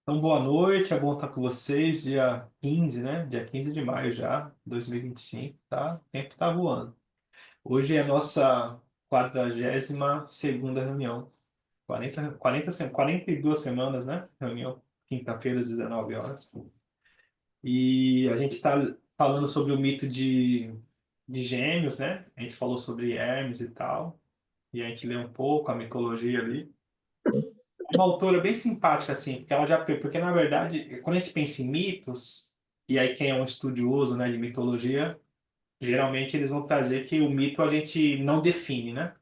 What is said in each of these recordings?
Então, boa noite, é bom estar com vocês, dia 15, né? Dia 15 de maio já, 2025, tá? O tempo tá voando. Hoje é a nossa 42ª reunião. 42 semanas, né? Reunião, quinta-feira às 19 horas. E a gente está falando sobre o mito de Gêmeos, né? A gente falou sobre Hermes e tal. E a gente leu um pouco a mitologia ali. É uma autora bem simpática, assim, porque ela já. Porque, na verdade, quando a gente pensa em mitos, e aí quem é um estudioso, né, de mitologia, geralmente eles vão trazer que o mito a gente não define, né?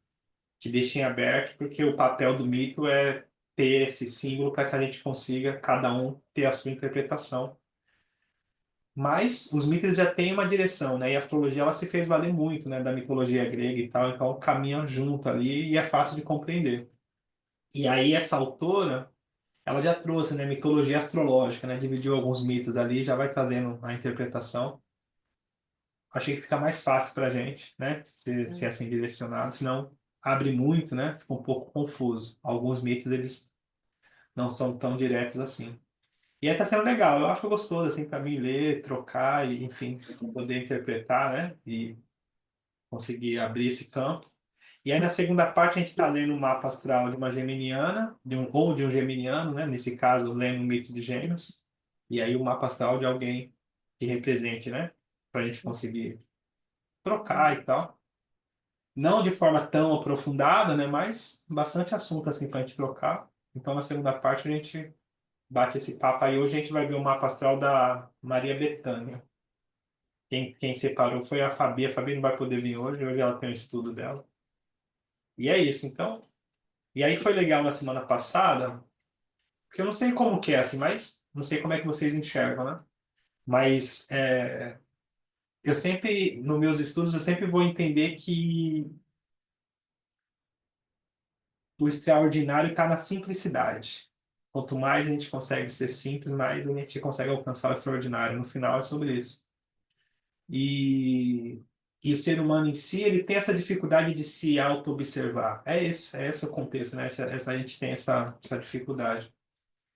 Que deixa em aberto, porque o papel do mito é ter esse símbolo para que a gente consiga, cada um, ter a sua interpretação. Mas os mitos já têm uma direção, né? E a astrologia ela se fez valer muito, né, da mitologia grega e tal, então caminham junto ali e é fácil de compreender. E aí essa autora ela já trouxe, né, mitologia astrológica, né, dividiu alguns mitos ali, já vai trazendo a interpretação. Achei que fica mais fácil para a gente, né, ser assim direcionado, senão abre muito, né, fica um pouco confuso. Alguns mitos, eles não são tão diretos assim. E aí tá sendo legal, eu acho gostoso, assim, para mim ler, trocar e, enfim, poder interpretar, né, e conseguir abrir esse campo. E aí na segunda parte a gente está lendo o mapa astral de uma geminiana, ou de um geminiano, né? Nesse caso, lendo o mito de Gêmeos. E aí o mapa astral de alguém que represente, né? Para a gente conseguir trocar e tal. Não de forma tão aprofundada, né? Mas bastante assunto assim para a gente trocar. Então na segunda parte a gente bate esse papo aí. Hoje a gente vai ver o mapa astral da Maria Bethânia. Quem separou foi a Fabi. A Fabi não vai poder vir hoje. Hoje ela tem o estudo dela. E é isso, então. E aí foi legal na semana passada, porque eu não sei como que é assim, mas não sei como é que vocês enxergam, né? Mas eu sempre, nos meus estudos, eu sempre vou entender que o extraordinário está na simplicidade. Quanto mais a gente consegue ser simples, mais a gente consegue alcançar o extraordinário. No final é sobre isso. E, e o ser humano em si, ele tem essa dificuldade de se auto-observar. É esse o contexto, né? A gente tem essa dificuldade.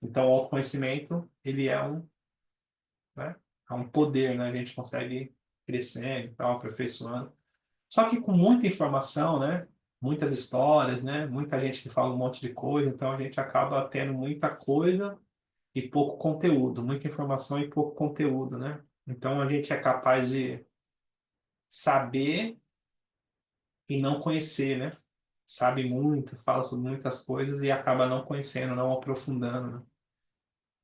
Então, o autoconhecimento, ele é né? É um poder, né? A gente consegue crescendo e tal, aperfeiçoando. Só que com muita informação, né? Muitas histórias, né? Muita gente que fala um monte de coisa, então a gente acaba tendo muita coisa e pouco conteúdo, muita informação e pouco conteúdo, né? Então a gente é capaz de saber e não conhecer, né? Sabe muito, fala sobre muitas coisas e acaba não conhecendo, não aprofundando, né?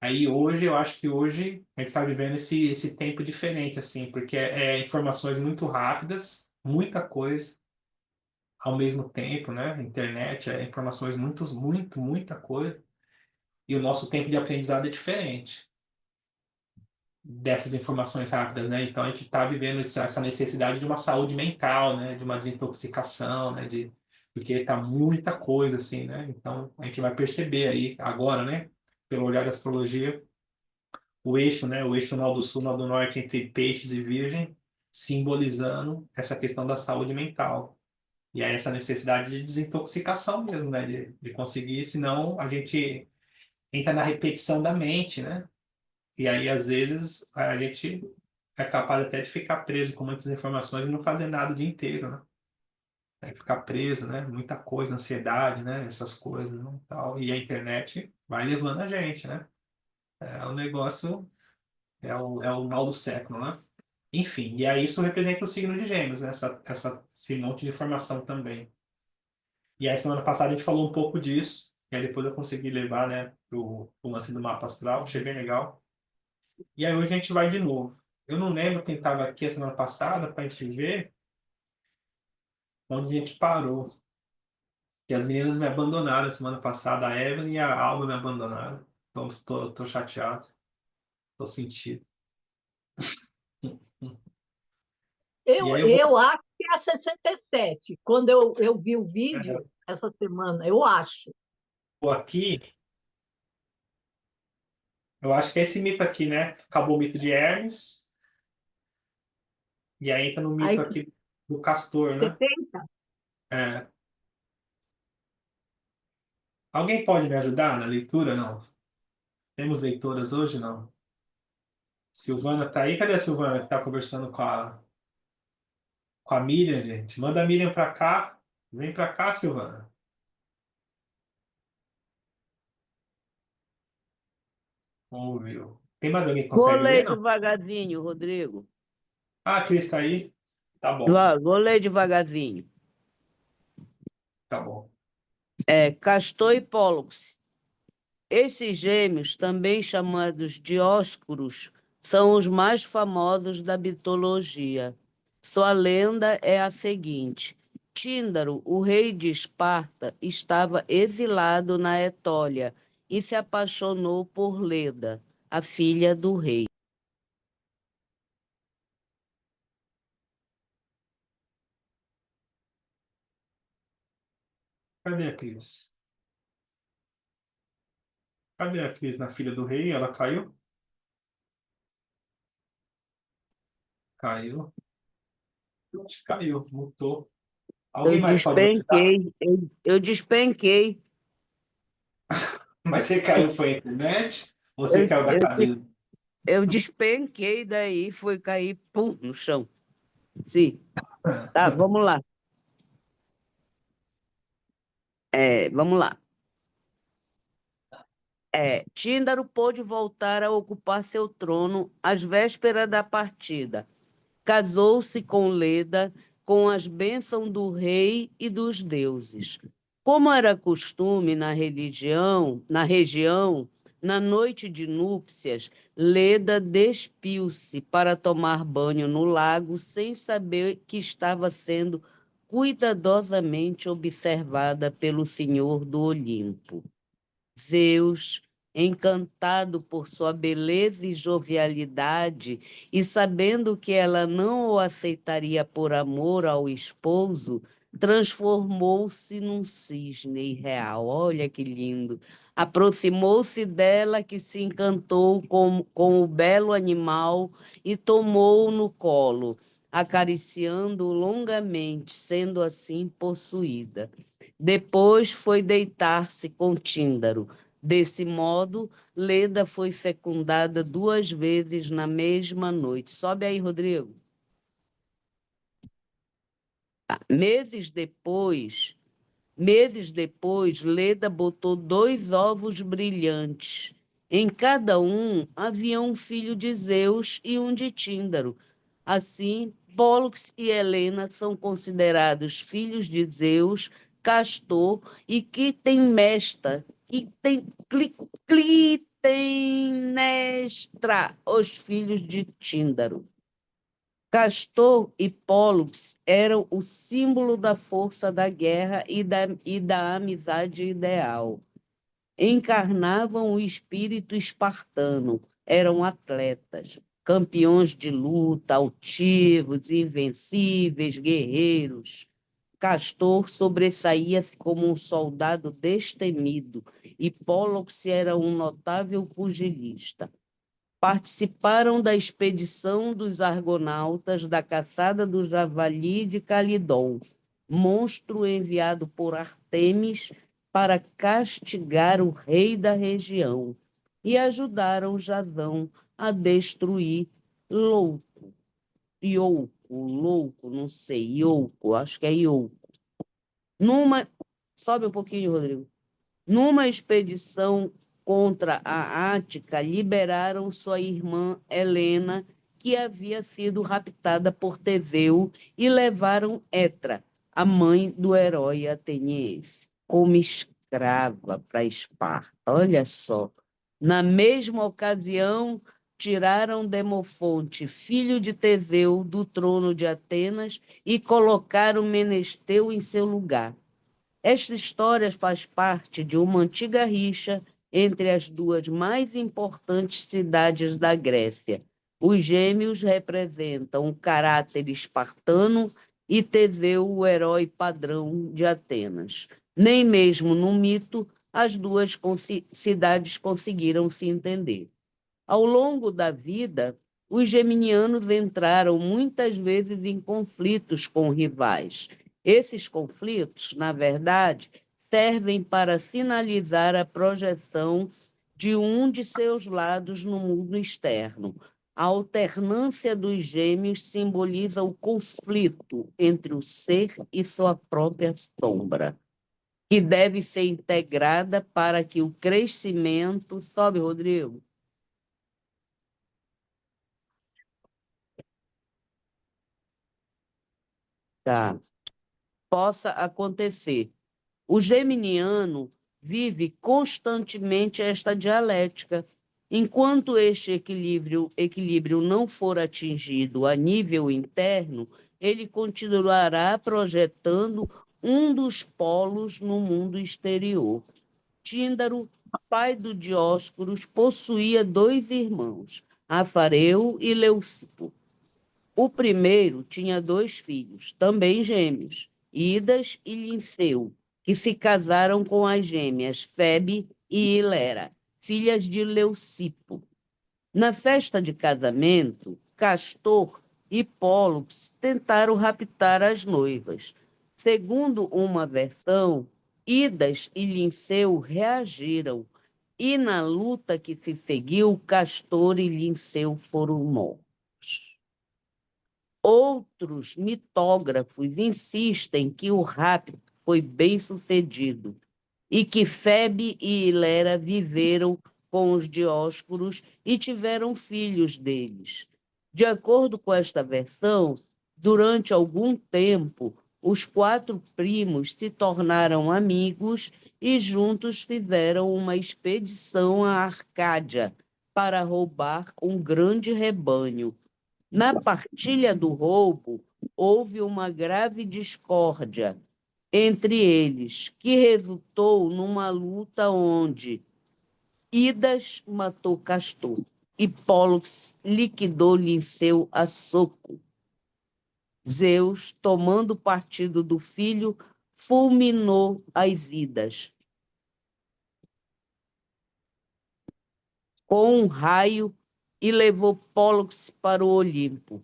Aí hoje, eu acho que hoje a gente está vivendo esse tempo diferente, assim, porque é informações muito rápidas, muita coisa ao mesmo tempo, né? Internet, é informações muita coisa. E o nosso tempo de aprendizado é diferente dessas informações rápidas, né? Então a gente está vivendo essa necessidade de uma saúde mental, né? De uma desintoxicação, né? Porque está muita coisa, assim, né? Então a gente vai perceber aí agora, né? Pelo olhar da astrologia o eixo, né? O eixo nó do sul, nó do norte entre peixes e virgem, simbolizando essa questão da saúde mental. E aí essa necessidade de desintoxicação mesmo, né? De conseguir, senão a gente entra na repetição da mente, né? E aí, às vezes, a gente é capaz até de ficar preso com muitas informações e não fazer nada o dia inteiro, né? É ficar preso, né? Muita coisa, ansiedade, né? Essas coisas, né? Tal. E a internet vai levando a gente, né? É um negócio, é o mal do século, né? Enfim, e aí isso representa o signo de Gêmeos, né? Esse monte de informação também. E aí semana passada a gente falou um pouco disso, e aí depois eu consegui levar, né, pro lance do mapa astral, achei bem legal. E aí hoje a gente vai de novo. Eu não lembro quem estava aqui a semana passada para a gente ver onde a gente parou. Que as meninas me abandonaram a semana passada, a Evelyn e a Alba me abandonaram. Então tô chateado, tô sentido. E Eu, aí eu vou. eu acho que é 67. Quando eu vi o vídeo essa semana, eu acho. Vou aqui, eu acho que é esse mito aqui, né? Acabou o mito de Hermes, e aí entra no mito Aí, aqui do Castor, né? 70, É. Alguém pode me ajudar na leitura? Não. Temos leitoras hoje, não? Silvana tá aí? Cadê a Silvana que tá conversando com a Miriam, gente? Manda a Miriam pra cá. Vem pra cá, Silvana. Vamos ver. Tem mais alguém que Vou consegue ler, ler não? devagarzinho, Rodrigo. Ah, a Cris tá aí? Tá bom, Vou ler devagarzinho. tá bom. Castor e Pólux. Esses gêmeos, também chamados Dioscuros, são os mais famosos da mitologia. Sua lenda é a seguinte: Tíndaro, o rei de Esparta, estava exilado na Etólia e se apaixonou por Leda, a filha do rei. Cadê a Cris? Cadê a Cris na filha do rei? Ela caiu? Caiu. Acho que caiu, mutou. Eu Alguém mais pode me ajudar? despenquei, eu despenquei. Mas você caiu foi a internet? Ou você Eu, caiu da eu, cadeira? eu despenquei daí, foi cair, pum, no chão. Sim, tá, vamos lá. Vamos lá. Tíndaro pôde voltar a ocupar seu trono às vésperas da partida. Casou-se com Leda, com as bênçãos do rei e dos deuses. Como era costume na região, na noite de núpcias, Leda despiu-se para tomar banho no lago sem saber que estava sendo cuidadosamente observada pelo Senhor do Olimpo. Zeus, encantado por sua beleza e jovialidade, e sabendo que ela não o aceitaria por amor ao esposo, transformou-se num cisne real. Olha que lindo! Aproximou-se dela, que se encantou com o belo animal e tomou-o no colo, acariciando-o longamente, sendo assim possuída. Depois foi deitar-se com Tíndaro. Desse modo, Leda foi fecundada 2 vezes na mesma noite. Sobe aí, Rodrigo. Meses depois, Leda botou 2 ovos brilhantes. Em cada um havia um filho de Zeus e um de Tíndaro. Assim, Pólux e Helena são considerados filhos de Zeus, Castor e Clitemnestra, Clitemnestra, os filhos de Tíndaro. Castor e Pólux eram o símbolo da força da guerra e da amizade ideal. Encarnavam o espírito espartano, eram atletas, campeões de luta, altivos, invencíveis, guerreiros. Castor sobressaía-se como um soldado destemido e Pólux era um notável pugilista. Participaram da expedição dos argonautas da caçada do javali de Calidon, monstro enviado por Artemis para castigar o rei da região, e ajudaram Jasão a destruir Louco, Louco, não sei, Iouco, acho que é Iouco. Numa, sobe um pouquinho, Rodrigo. Numa expedição contra a Ática, liberaram sua irmã Helena, que havia sido raptada por Teseu, e levaram Etra, a mãe do herói ateniense, como escrava para Esparta. Olha só. Na mesma ocasião, tiraram Demofonte, filho de Teseu, do trono de Atenas e colocaram Menesteu em seu lugar. Esta história faz parte de uma antiga rixa entre as duas mais importantes cidades da Grécia. Os gêmeos representam o caráter espartano e Teseu, o herói padrão de Atenas. Nem mesmo no mito as duas cidades conseguiram se entender. Ao longo da vida, os geminianos entraram muitas vezes em conflitos com rivais. Esses conflitos, na verdade, servem para sinalizar a projeção de um de seus lados no mundo externo. A alternância dos gêmeos simboliza o conflito entre o ser e sua própria sombra, que deve ser integrada para que o crescimento, sobe, Rodrigo, tá, possa acontecer. O geminiano vive constantemente esta dialética. Enquanto este equilíbrio não for atingido a nível interno, ele continuará projetando um dos polos no mundo exterior. Tíndaro, pai do Dióscuros, possuía dois irmãos, Afareu e Leucipo. O primeiro tinha dois filhos, também gêmeos, Idas e Linceu, que se casaram com as gêmeas Febe e Hilera, filhas de Leucipo. Na festa de casamento, Castor e Pólux tentaram raptar as noivas. Segundo uma versão, Idas e Linceu reagiram, e na luta que se seguiu, Castor e Linceu foram mortos. Outros mitógrafos insistem que o rapto foi bem sucedido e que Febe e Hilera viveram com os Dióscuros e tiveram filhos deles. De acordo com esta versão, durante algum tempo, os quatro primos se tornaram amigos e juntos fizeram uma expedição à Arcádia para roubar um grande rebanho. Na partilha do roubo, houve uma grave discórdia entre eles, que resultou numa luta onde Idas matou Castor e Pólux liquidou Linceu a soco. Zeus, tomando partido do filho, fulminou as Idas com um raio e levou Pólux para o Olimpo.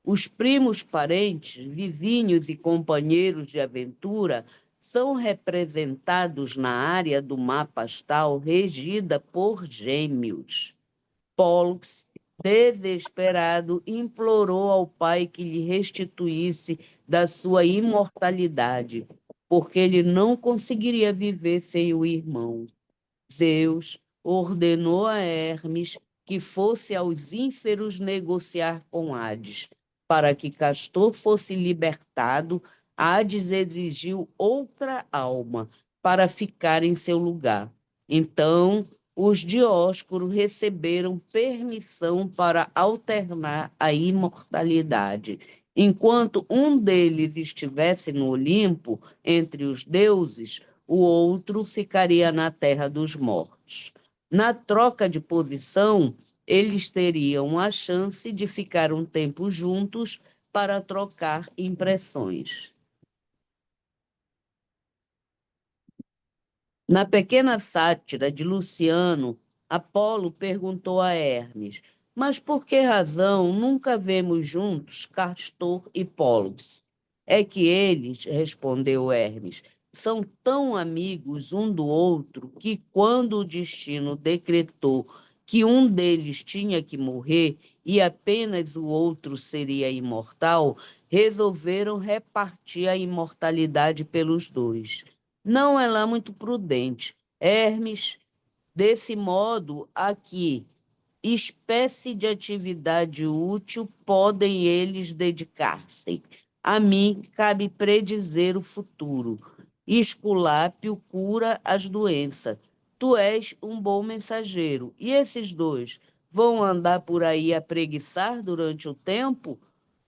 Os primos parentes, vizinhos e companheiros de aventura são representados na área do mapa astral regida por gêmeos. Pólux, desesperado, implorou ao pai que lhe restituísse da sua imortalidade, porque ele não conseguiria viver sem o irmão. Zeus ordenou a Hermes que fosse aos ínferos negociar com Hades. Para que Castor fosse libertado, Hades exigiu outra alma para ficar em seu lugar. Então, os Dióscuros receberam permissão para alternar a imortalidade. Enquanto um deles estivesse no Olimpo, entre os deuses, o outro ficaria na terra dos mortos. Na troca de posição, eles teriam a chance de ficar um tempo juntos para trocar impressões. Na pequena sátira de Luciano, Apolo perguntou a Hermes: mas por que razão nunca vemos juntos Castor e Pólux? É que eles, respondeu Hermes, são tão amigos um do outro que, quando o destino decretou que um deles tinha que morrer e apenas o outro seria imortal, resolveram repartir a imortalidade pelos dois. Não é lá muito prudente. Hermes, desse modo, a que espécie de atividade útil podem eles dedicar-se? A mim cabe predizer o futuro. Esculápio cura as doenças. Tu és um bom mensageiro. E esses dois vão andar por aí a preguiçar durante o tempo?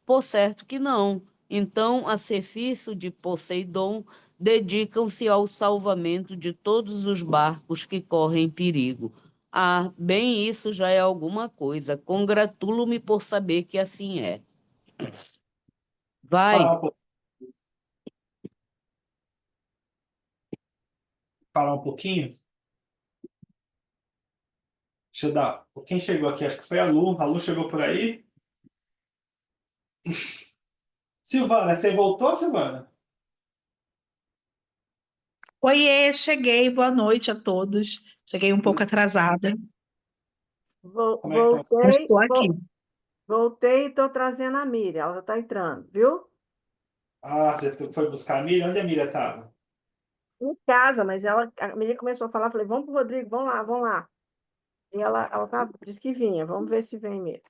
Por certo que não. Então, a serviço de Poseidon, dedicam-se ao salvamento de todos os barcos que correm perigo. Ah, bem, isso já é alguma coisa. Congratulo-me por saber que assim é. Vai. Parar um pouco- Parar um pouquinho. Deixa eu dar. Quem chegou aqui? Acho que foi a Lu. A Lu chegou por aí. Silvana, você voltou, Silvana? Oiê, cheguei, boa noite a todos. Cheguei um pouco atrasada, Como é que tá? mas estou aqui. Voltei e estou trazendo a Miriam, ela já está entrando, viu? Ah, você foi buscar a Miriam? Onde a Miriam estava? Em casa, mas a Miriam começou a falar, falei, vamos pro Rodrigo, vamos lá, vamos lá. E ela disse que vinha, vamos ver se vem mesmo.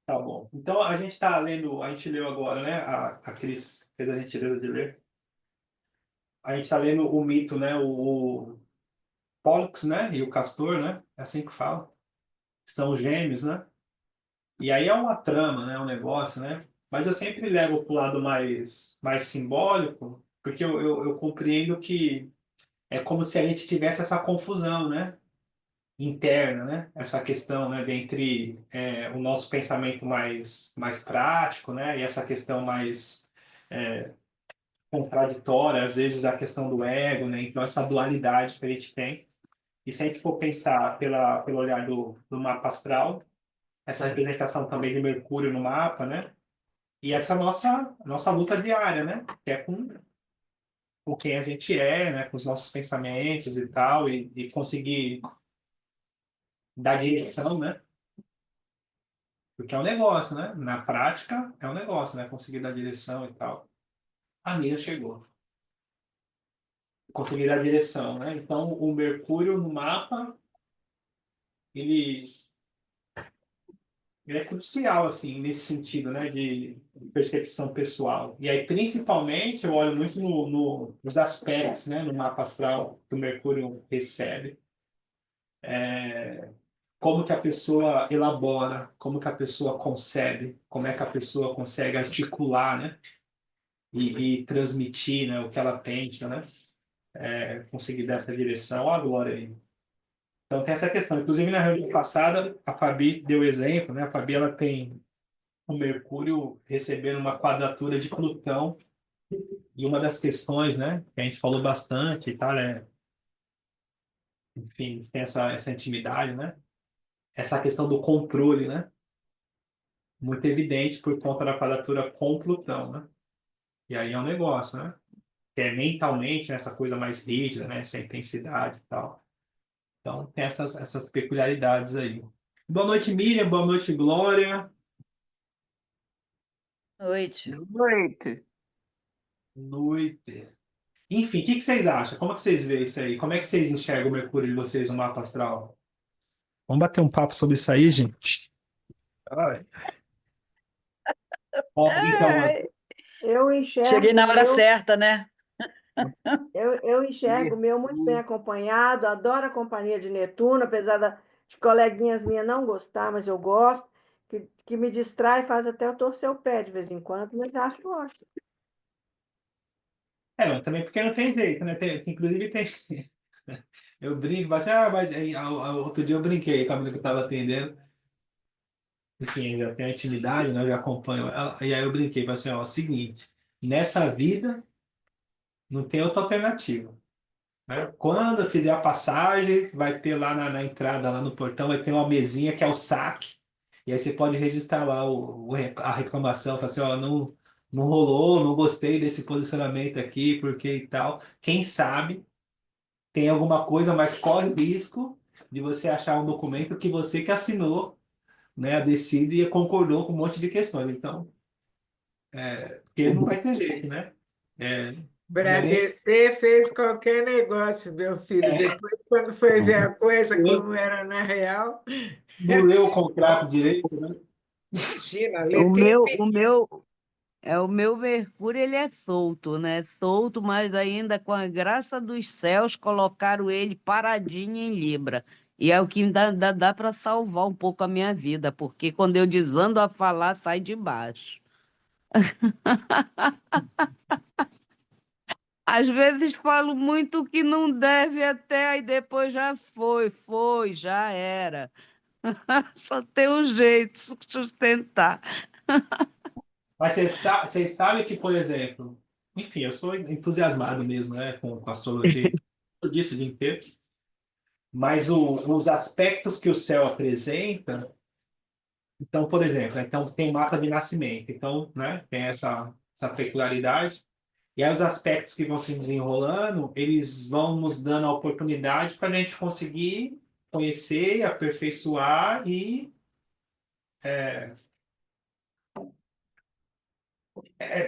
Tá bom. Então a gente está lendo, a gente leu agora, né? A Cris fez a gentileza de ler. A gente está lendo o mito, né? O Pollux, né? E o Castor, né? É assim que fala. São gêmeos, né? E aí é uma trama, né? Um negócio, né? Mas eu sempre levo para o lado mais simbólico, porque eu compreendo que é como se a gente tivesse essa confusão, né? Interna, né? Essa questão, né? Entre o nosso pensamento mais prático, né? E essa questão mais contraditória, às vezes a questão do ego, né? Então essa dualidade que a gente tem. E se a gente for pensar pelo olhar do mapa astral, essa representação também de Mercúrio no mapa, né? E essa nossa luta diária, né? Que é com quem a gente é, né? Com os nossos pensamentos e tal, e conseguir dar direção, né? Porque é um negócio, né? Na prática, é um negócio, né? Conseguir dar direção e tal. A minha chegou. Conseguir dar direção, né? Então, o Mercúrio no mapa, ele, ele é crucial, assim, nesse sentido, né? De percepção pessoal. E aí, principalmente, eu olho muito nos aspectos, né? No mapa astral que o Mercúrio recebe. Como que a pessoa elabora, como que a pessoa concebe, como é que a pessoa consegue articular, né? E transmitir, né, o que ela pensa, né? Conseguir dar essa direção. Ó, a Glória aí. Então tem essa questão. Inclusive na reunião passada, a Fabi deu exemplo, né? A Fabi ela tem o Mercúrio recebendo uma quadratura de Plutão e uma das questões, né, que a gente falou bastante e tal, enfim, tem essa intimidade, né? Essa questão do controle, né? Muito evidente por conta da quadratura com Plutão, né? E aí é um negócio, né? Que é mentalmente né, essa coisa mais rígida, né? Essa intensidade e tal. Então, tem essas peculiaridades aí. Boa noite, Miriam. Boa noite, Glória. Noite. Noite. Noite. Enfim, o que vocês acham? Como que vocês veem isso aí? Como é que vocês enxergam o Mercúrio de vocês no mapa astral? Vamos bater um papo sobre isso aí, gente? Ai. Ó, então, Ai, Eu cheguei enxergo o na hora meu, certa, né? eu enxergo o meu muito bem acompanhado, adoro a companhia de Netuno, apesar de coleguinhas minhas não gostar, mas eu gosto, que me distrai, faz até eu torcer o pé de vez em quando, mas acho ótimo. mas também porque não tem jeito, né? Inclusive tem. Eu brinco, mas aí, outro dia eu brinquei com a menina que eu estava atendendo. Enfim, eu já tenho intimidade, né? Eu já acompanho ela. E aí eu brinquei, falei assim, ó, é o seguinte, nessa vida não tem outra alternativa, né? Quando eu fizer a passagem, vai ter lá na entrada, lá no portão, vai ter uma mesinha que é o saque. E aí você pode registrar lá a reclamação, falar assim, ó, não rolou, não gostei desse posicionamento aqui, porque e tal. Quem sabe tem alguma coisa, mas corre o risco de você achar um documento que você que assinou, né, a decide e concordou com um monte de questões. Então, porque não vai ter jeito, né? Não é nem, Bradesco fez qualquer negócio, meu filho. é, Depois, quando foi ver a coisa como era na real, não leu o contrato direito, né? China, O letra meu, o pequena. meu, o meu Mercúrio, ele é solto, né? Solto, mas ainda com a graça dos céus colocaram ele paradinho em Libra. E é o que dá para salvar um pouco a minha vida, porque quando eu desando a falar, sai de baixo. Às vezes falo muito o que não deve até, aí depois já foi, já era. Só tem um jeito de sustentar. Mas vocês sabem que, por exemplo, enfim, eu sou entusiasmado mesmo, né, com astrologia, tudo disso o dia inteiro, mas os aspectos que o céu apresenta, então, por exemplo, então tem mapa de nascimento, então, né, tem essa peculiaridade. E aí os aspectos que vão se desenrolando, eles vão nos dando a oportunidade para a gente conseguir conhecer, aperfeiçoar e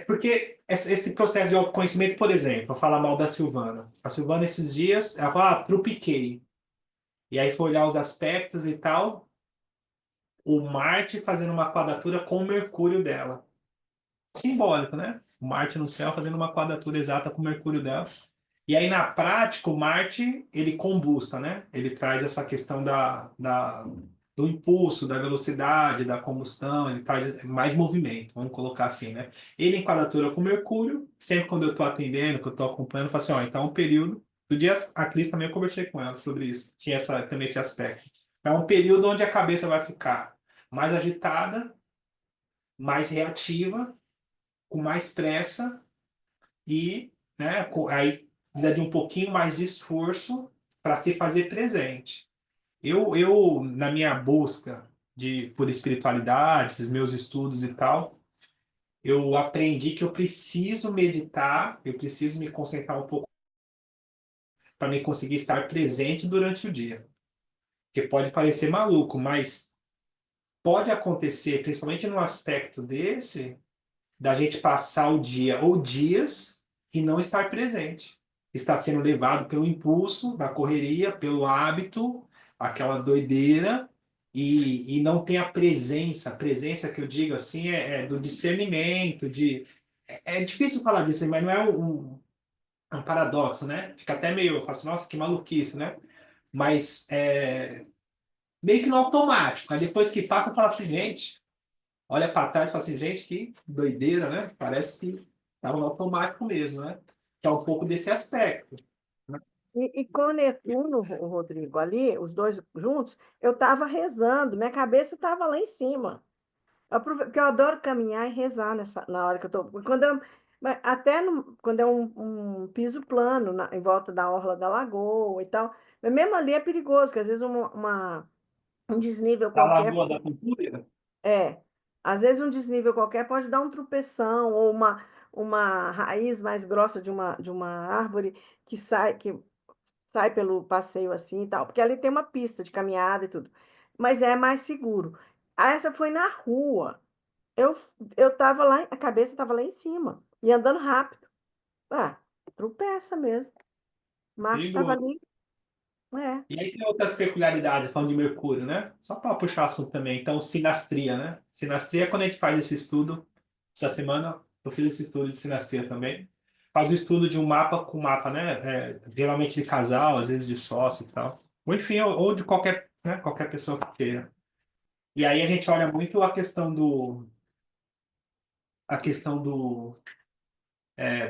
porque esse processo de autoconhecimento, por exemplo, eu falar mal da Silvana. A Silvana, esses dias, ela fala, trupiquei. E aí foi olhar os aspectos e tal, o Marte fazendo uma quadratura com o Mercúrio dela. Simbólico, né? O Marte no céu fazendo uma quadratura exata com o Mercúrio dela. E aí, na prática, o Marte, ele combusta, né? Ele traz essa questão do impulso, da velocidade, da combustão, ele traz mais movimento, vamos colocar assim, né? Ele em quadratura com Mercúrio, sempre quando eu estou atendendo, que eu estou acompanhando, eu falo assim, ó, então é um período, do dia a Cris também eu conversei com ela sobre isso, tinha também esse aspecto. É um período onde a cabeça vai ficar mais agitada, mais reativa, com mais pressa, e, né, aí precisa de um pouquinho mais de esforço para se fazer presente. Na minha busca por espiritualidade, esses meus estudos e tal, eu aprendi que eu preciso meditar, eu preciso me concentrar um pouco para me conseguir estar presente durante o dia. Porque pode parecer maluco, mas pode acontecer, principalmente no aspecto desse, da gente passar o dia ou dias e não estar presente. Estar sendo levado pelo impulso, da correria, pelo hábito, aquela doideira, e não tem a presença que eu digo assim é do discernimento, é difícil falar disso, mas não é um paradoxo, né? Fica até meio, eu falo assim, nossa, que maluquice, né? Mas meio que no automático. Aí depois que passa, fala assim, gente, olha para trás e fala assim, gente, que doideira, né? Parece que estava no automático mesmo, né? Que é um pouco desse aspecto. Né? E com o Netuno, o Rodrigo, ali, os dois juntos, eu estava rezando, minha cabeça estava lá em cima. Porque eu adoro caminhar e rezar na hora que eu estou. Quando é um piso plano em volta da orla da lagoa e tal. Mas mesmo ali é perigoso, porque às vezes um desnível Da qualquer. Lagoa da Cultura, É, às vezes um desnível qualquer pode dar um tropeção ou uma raiz mais grossa de uma árvore que sai pelo passeio assim e tal, porque ali tem uma pista de caminhada e tudo, mas é mais seguro. Essa foi na rua. Eu, eu tava lá, a cabeça estava lá em cima e andando rápido. Ah, tropeça mesmo. Marte estava perigoso. ali, é. E aí tem outras peculiaridades, falando de Mercúrio, né? Só para puxar assunto também. Então, sinastria, né? Sinastria é quando a gente faz esse estudo. Essa semana eu fiz esse estudo de sinastria também. Faz o estudo de um mapa com mapa, né? Geralmente de casal, às vezes de sócio e tal. Ou enfim, ou de qualquer, né? Qualquer pessoa que queira. E aí a gente olha muito a questão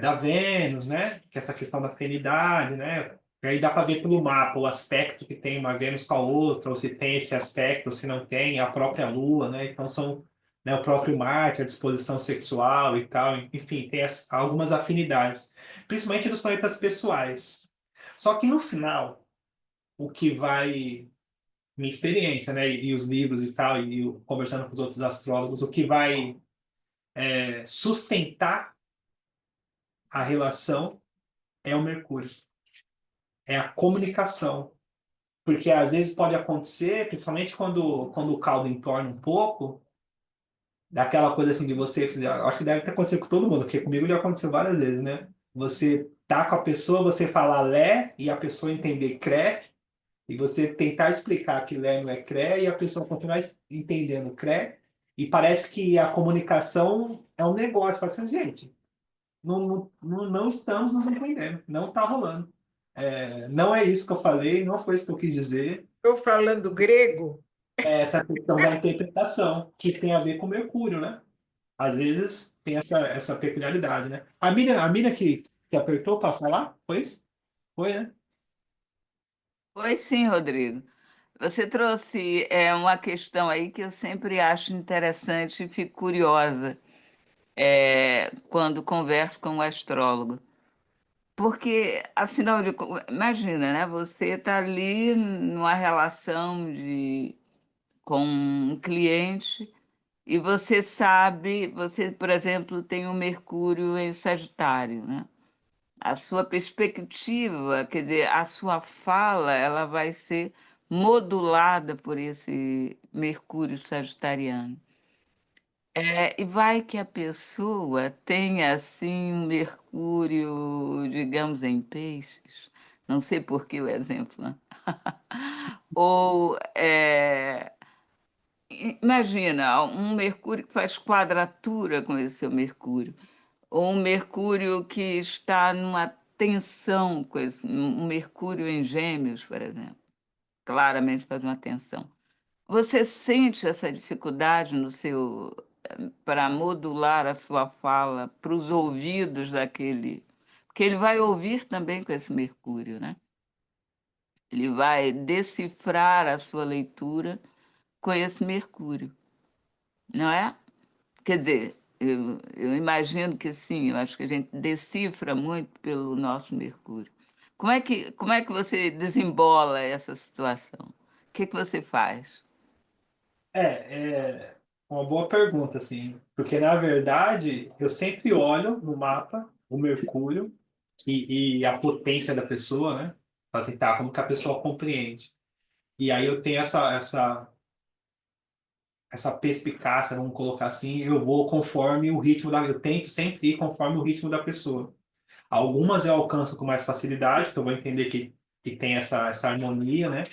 da Vênus, né? Que é essa questão da afinidade, né? E aí dá para ver pelo mapa o aspecto que tem uma Vênus com a outra, ou se tem esse aspecto, ou se não tem, a própria Lua, né? Então são, né, o próprio Marte, a disposição sexual e tal, enfim, tem algumas afinidades, principalmente dos planetas pessoais. Só que no final, o que vai, minha experiência, né, e os livros e tal, e eu conversando com os outros astrólogos, o que vai sustentar a relação é o Mercúrio, é a comunicação. Porque às vezes pode acontecer, principalmente quando o caldo entorna um pouco, daquela coisa assim de você, eu acho que deve ter acontecido com todo mundo, porque comigo já aconteceu várias vezes, né? Você tá com a pessoa, você falar lé e a pessoa entender cré, e você tentar explicar que lé não é cré e a pessoa continuar entendendo cré, e parece que a comunicação é um negócio. Fala assim, gente, não estamos nos entendendo, não está rolando. Não é isso que eu falei, não foi isso que eu quis dizer. Estou falando grego. Essa questão da interpretação, que tem a ver com Mercúrio, né? Às vezes tem essa peculiaridade, né? A Miriam que apertou para falar, foi isso? Foi, né? Pois sim, Rodrigo. Você trouxe uma questão aí que eu sempre acho interessante e fico curiosa quando converso com o astrólogo. Porque, afinal de contas, imagina, né? Você está ali numa relação com um cliente e você sabe, você, por exemplo, tem o Mercúrio em Sagitário, né? a sua perspectiva, quer dizer, a sua fala, ela vai ser modulada por esse Mercúrio sagitariano. E vai que a pessoa tenha, assim, um Mercúrio, digamos, em peixes, não sei por que o exemplo, né? Ou, imagina, um Mercúrio que faz quadratura com esse seu Mercúrio, ou um Mercúrio que está numa tensão com esse, um Mercúrio em Gêmeos, por exemplo, claramente faz uma tensão. Você sente essa dificuldade no seu para modular a sua fala para os ouvidos daquele, porque ele vai ouvir também com esse Mercúrio, né? Ele vai decifrar a sua leitura com esse Mercúrio, não é? Quer dizer, eu imagino que sim, eu acho que a gente decifra muito pelo nosso Mercúrio. Como é que você desembola essa situação? O que você faz? É uma boa pergunta, assim, porque na verdade eu sempre olho no mapa o Mercúrio e a potência da pessoa, né? Para assim, tá, como que a pessoa compreende. E aí eu tenho essa perspicácia, vamos colocar assim, eu vou conforme o ritmo eu tento sempre ir conforme o ritmo da pessoa. Algumas eu alcanço com mais facilidade, que eu vou entender que tem essa harmonia, né?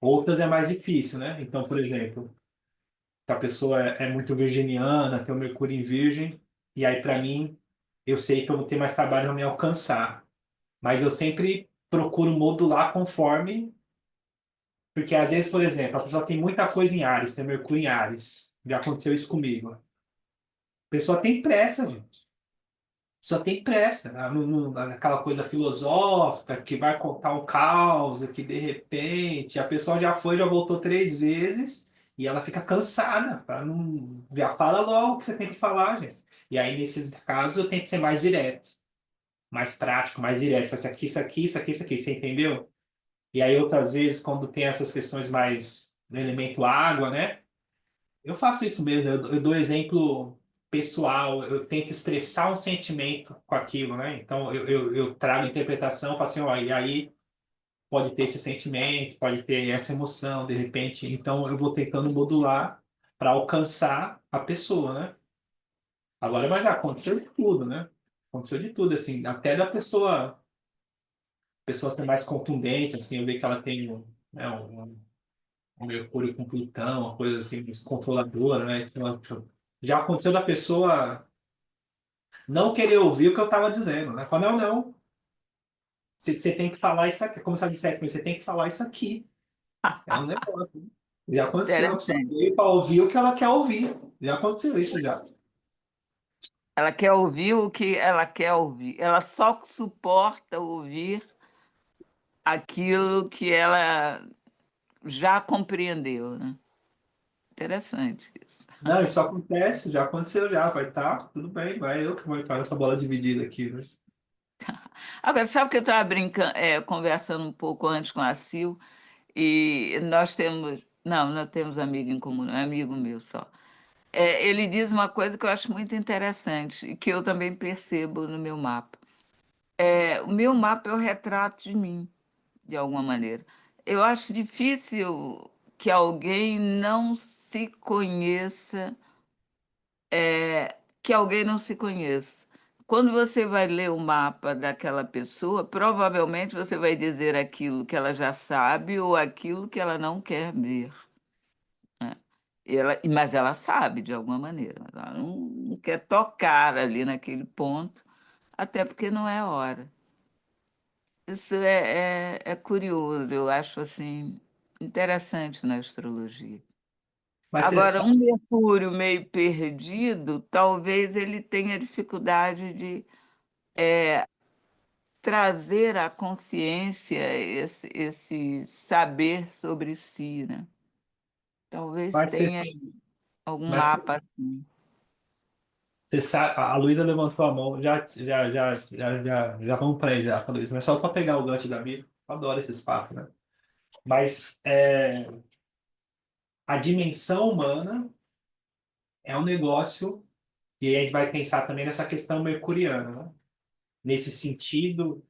Outras é mais difícil, né? Então, por exemplo, se a pessoa é muito virginiana, tem o Mercúrio em Virgem, e aí para mim eu sei que eu vou ter mais trabalho para me alcançar. Mas eu sempre procuro modular conforme, porque às vezes, por exemplo, a pessoa tem muita coisa em Áries, tem Mercúrio em Áries. Já aconteceu isso comigo. A pessoa tem pressa, gente. Só tem pressa, né? Aquela coisa filosófica que vai contar um caos, que de repente a pessoa já foi, já voltou 3 vezes e ela fica cansada, não, já fala logo o que você tem que falar, gente. E aí, nesses casos, eu tento ser mais direto, mais prático, mais direto. Fazer aqui, isso aqui, isso aqui, isso aqui, você entendeu? E aí, outras vezes, quando tem essas questões mais no elemento água, né? Eu faço isso mesmo, eu dou exemplo pessoal, eu tento expressar um sentimento com aquilo, né? Então eu trago interpretação, falo assim, ó, e aí pode ter esse sentimento, pode ter essa emoção, de repente. Então eu vou tentando modular para alcançar a pessoa, né? Agora, mas já aconteceu de tudo, né? Aconteceu de tudo, assim, até da pessoa ser mais contundente, assim, eu vejo que ela tem né, um Mercúrio com Plutão, uma coisa assim, controladora, né? Então, já aconteceu da pessoa não querer ouvir o que eu estava dizendo, né? Falar, não, não, você tem que falar isso aqui. Como se ela dissesse, mas você tem que falar isso aqui. É um negócio. Né? Já aconteceu, a pessoa Interessante. veio para ouvir o que ela quer ouvir. Já aconteceu isso já. Ela quer ouvir o que ela quer ouvir. Ela só suporta ouvir aquilo que ela já compreendeu, né? Interessante isso. Não, isso acontece, já aconteceu já. Vai estar, tudo bem, vai eu que vou entrar nessa bola dividida aqui, né? Agora, sabe que eu estava brincando, conversando um pouco antes com a Sil, e nós temos. Não, nós temos amigo em comum, é amigo meu só. Ele diz uma coisa que eu acho muito interessante e que eu também percebo no meu mapa. O meu mapa é o retrato de mim, de alguma maneira. Eu acho difícil que alguém não se conheça, que alguém não se conheça. Quando você vai ler o mapa daquela pessoa, provavelmente você vai dizer aquilo que ela já sabe ou aquilo que ela não quer ver. Mas ela sabe de alguma maneira, mas ela não quer tocar ali naquele ponto, até porque não é hora. Isso é curioso, eu acho assim interessante na astrologia. Mas você Agora, sabe, um Mercúrio meio perdido, talvez ele tenha dificuldade de trazer à consciência esse saber sobre si, né? Talvez mas você, tenha algum mas mapa assim. você sabe, a Luísa levantou a mão, já vamos para aí já, a Luísa, mas só pegar o gancho da Bíblia. Eu adoro esses papos, né? Mas a dimensão humana é um negócio, e a gente vai pensar também nessa questão mercuriana, né? nesse sentido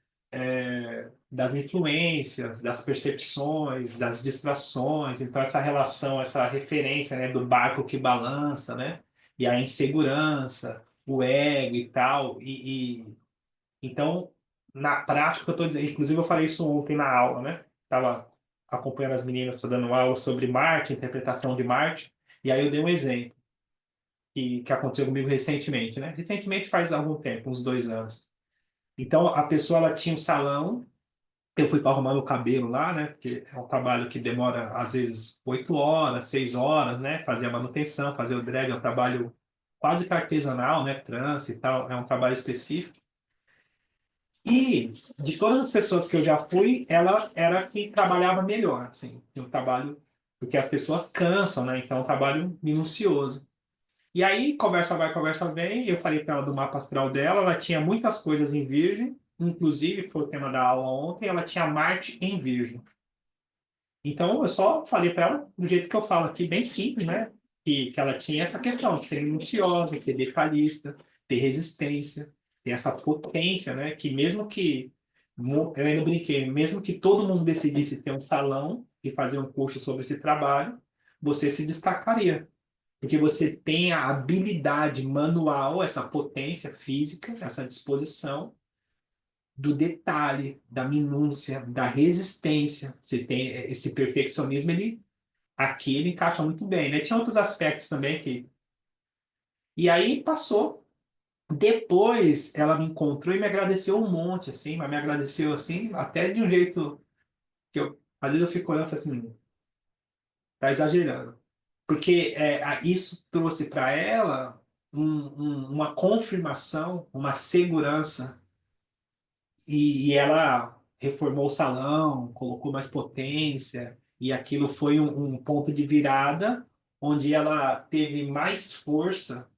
das influências, das percepções, das distrações. Então, essa relação, essa referência, né, do barco que balança, né, e a insegurança, o ego e tal. Então, na prática, eu estou dizendo, inclusive eu falei isso ontem na aula, né? Estava acompanhando as meninas, dando aula sobre Marte, interpretação de Marte, e aí eu dei um exemplo que aconteceu comigo recentemente, né? Recentemente faz algum tempo, uns 2 anos. Então, a pessoa, ela tinha um salão, eu fui para arrumar meu cabelo lá, né? Porque é um trabalho que demora, às vezes, 8 horas, 6 horas, né? Fazer a manutenção, fazer o drag, é um trabalho quase que artesanal, né? Trança e tal, é um trabalho específico. E de todas as pessoas que eu já fui, ela era a que trabalhava melhor, assim, um trabalho, porque as pessoas cansam, né? Então é um trabalho minucioso. E aí, conversa vai, conversa vem, eu falei para ela do mapa astral dela, ela tinha muitas coisas em Virgem, inclusive, que foi o tema da aula ontem, ela tinha Marte em Virgem. Então, eu só falei para ela do jeito que eu falo aqui, bem simples, né? Que ela tinha essa questão de ser minuciosa, de ser detalhista, ter resistência, ter essa potência, né? Que mesmo que, eu ainda brinquei, mesmo que todo mundo decidisse ter um salão e fazer um curso sobre esse trabalho, você se destacaria. Porque você tem a habilidade manual, essa potência física, essa disposição, do detalhe, da minúcia, da resistência. Você tem esse perfeccionismo, aqui ele encaixa muito bem, né? Tinha outros aspectos também que... E aí passou. Depois ela me encontrou e me agradeceu um monte, assim, mas me agradeceu, assim, até de um jeito que eu... Às vezes eu fico olhando e falo assim, tá exagerando. Porque isso trouxe para ela uma confirmação, uma segurança. E ela reformou o salão, colocou mais potência, e aquilo foi um ponto de virada, onde ela teve mais força.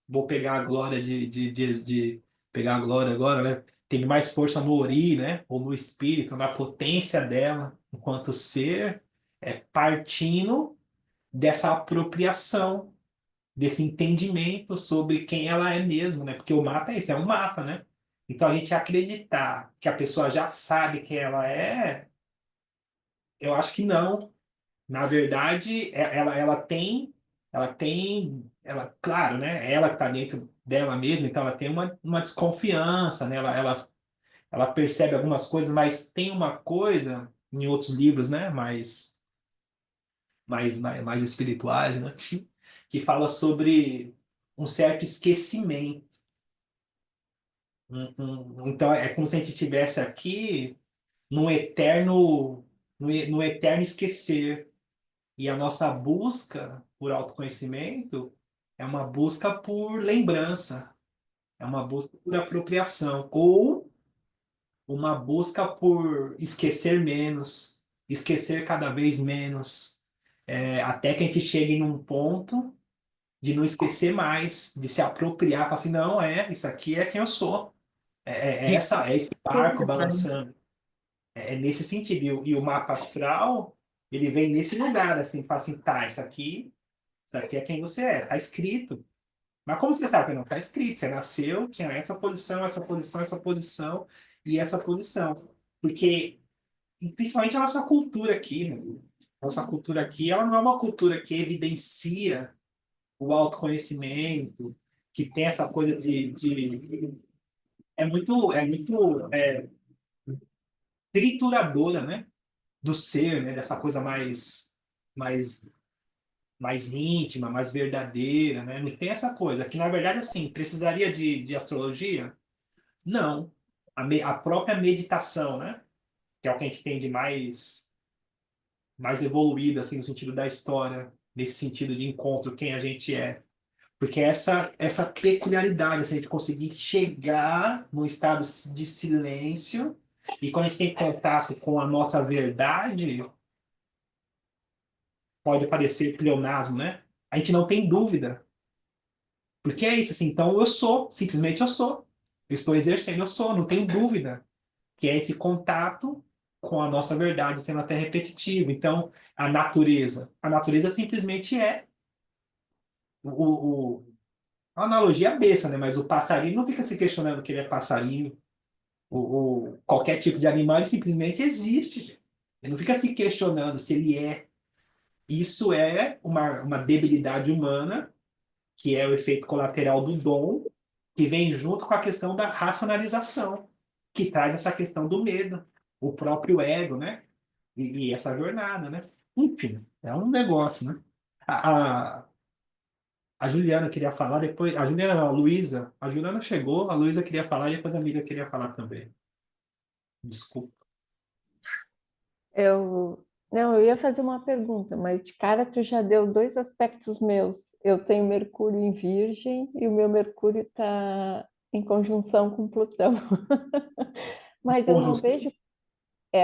Vou pegar a glória de pegar a glória agora, né? Teve mais força no Ori, né? Ou no espírito, na potência dela, enquanto ser, partindo dessa apropriação, desse entendimento sobre quem ela é mesmo, né? Porque o mapa é isso, é um mapa, né? Então a gente acreditar que a pessoa já sabe quem ela é, eu acho que não. Na verdade, claro, né? Ela que está dentro dela mesma, então ela tem uma desconfiança, né? Ela percebe algumas coisas, mas tem uma coisa em outros livros, né? Mais espirituais, né? Que fala sobre um certo esquecimento. Então é como se a gente estivesse aqui num eterno, no eterno esquecer. E a nossa busca por autoconhecimento é uma busca por lembrança, é uma busca por apropriação, ou uma busca por esquecer menos, esquecer cada vez menos, até que a gente chegue num ponto de não esquecer mais, de se apropriar, falar assim, não, isso aqui é quem eu sou, é esse barco balançando. É nesse sentido. E o mapa astral, ele vem nesse lugar, assim, fala assim, tá, isso aqui é quem você é, tá escrito. Mas como você sabe que não tá escrito? Você nasceu, tinha essa posição, essa posição, essa posição e essa posição. Porque, e principalmente a nossa cultura aqui, né? Nossa cultura aqui, ela não é uma cultura que evidencia o autoconhecimento, que tem essa coisa é muito trituradora, né? Do ser, né? Dessa coisa mais, mais íntima, mais verdadeira, né? Não tem essa coisa. Que, na verdade, assim, precisaria de astrologia? Não. A própria meditação, né? Que é o que a gente tem de mais evoluído, assim, no sentido da história, nesse sentido de encontro, quem a gente é. Porque essa peculiaridade, assim, a gente conseguir chegar num estado de silêncio e quando a gente tem contato com a nossa verdade, pode parecer pleonasmo, né? A gente não tem dúvida. Porque é isso, assim, então eu sou, simplesmente eu sou. Eu estou exercendo, eu sou, não tenho dúvida. Que é esse contato com a nossa verdade, sendo até repetitivo. Então, a natureza simplesmente é a analogia besta, né? Mas o passarinho não fica se questionando que ele é passarinho. qualquer tipo de animal, ele simplesmente existe. Ele não fica se questionando se ele é. Isso é uma debilidade humana, que é o efeito colateral do dom, que vem junto com a questão da racionalização, que traz essa questão do medo, o próprio ego, né? E essa jornada, né? Enfim, é um negócio, né? A Juliana queria falar, depois. A Juliana não, a Luísa. A Juliana chegou, a Luísa queria falar e depois a amiga queria falar também. Desculpa. Não, eu ia fazer uma pergunta, mas de cara tu já deu dois aspectos meus. Eu tenho Mercúrio em Virgem e o meu Mercúrio está em conjunção com Plutão. Mas eu não Conjunção. vejo.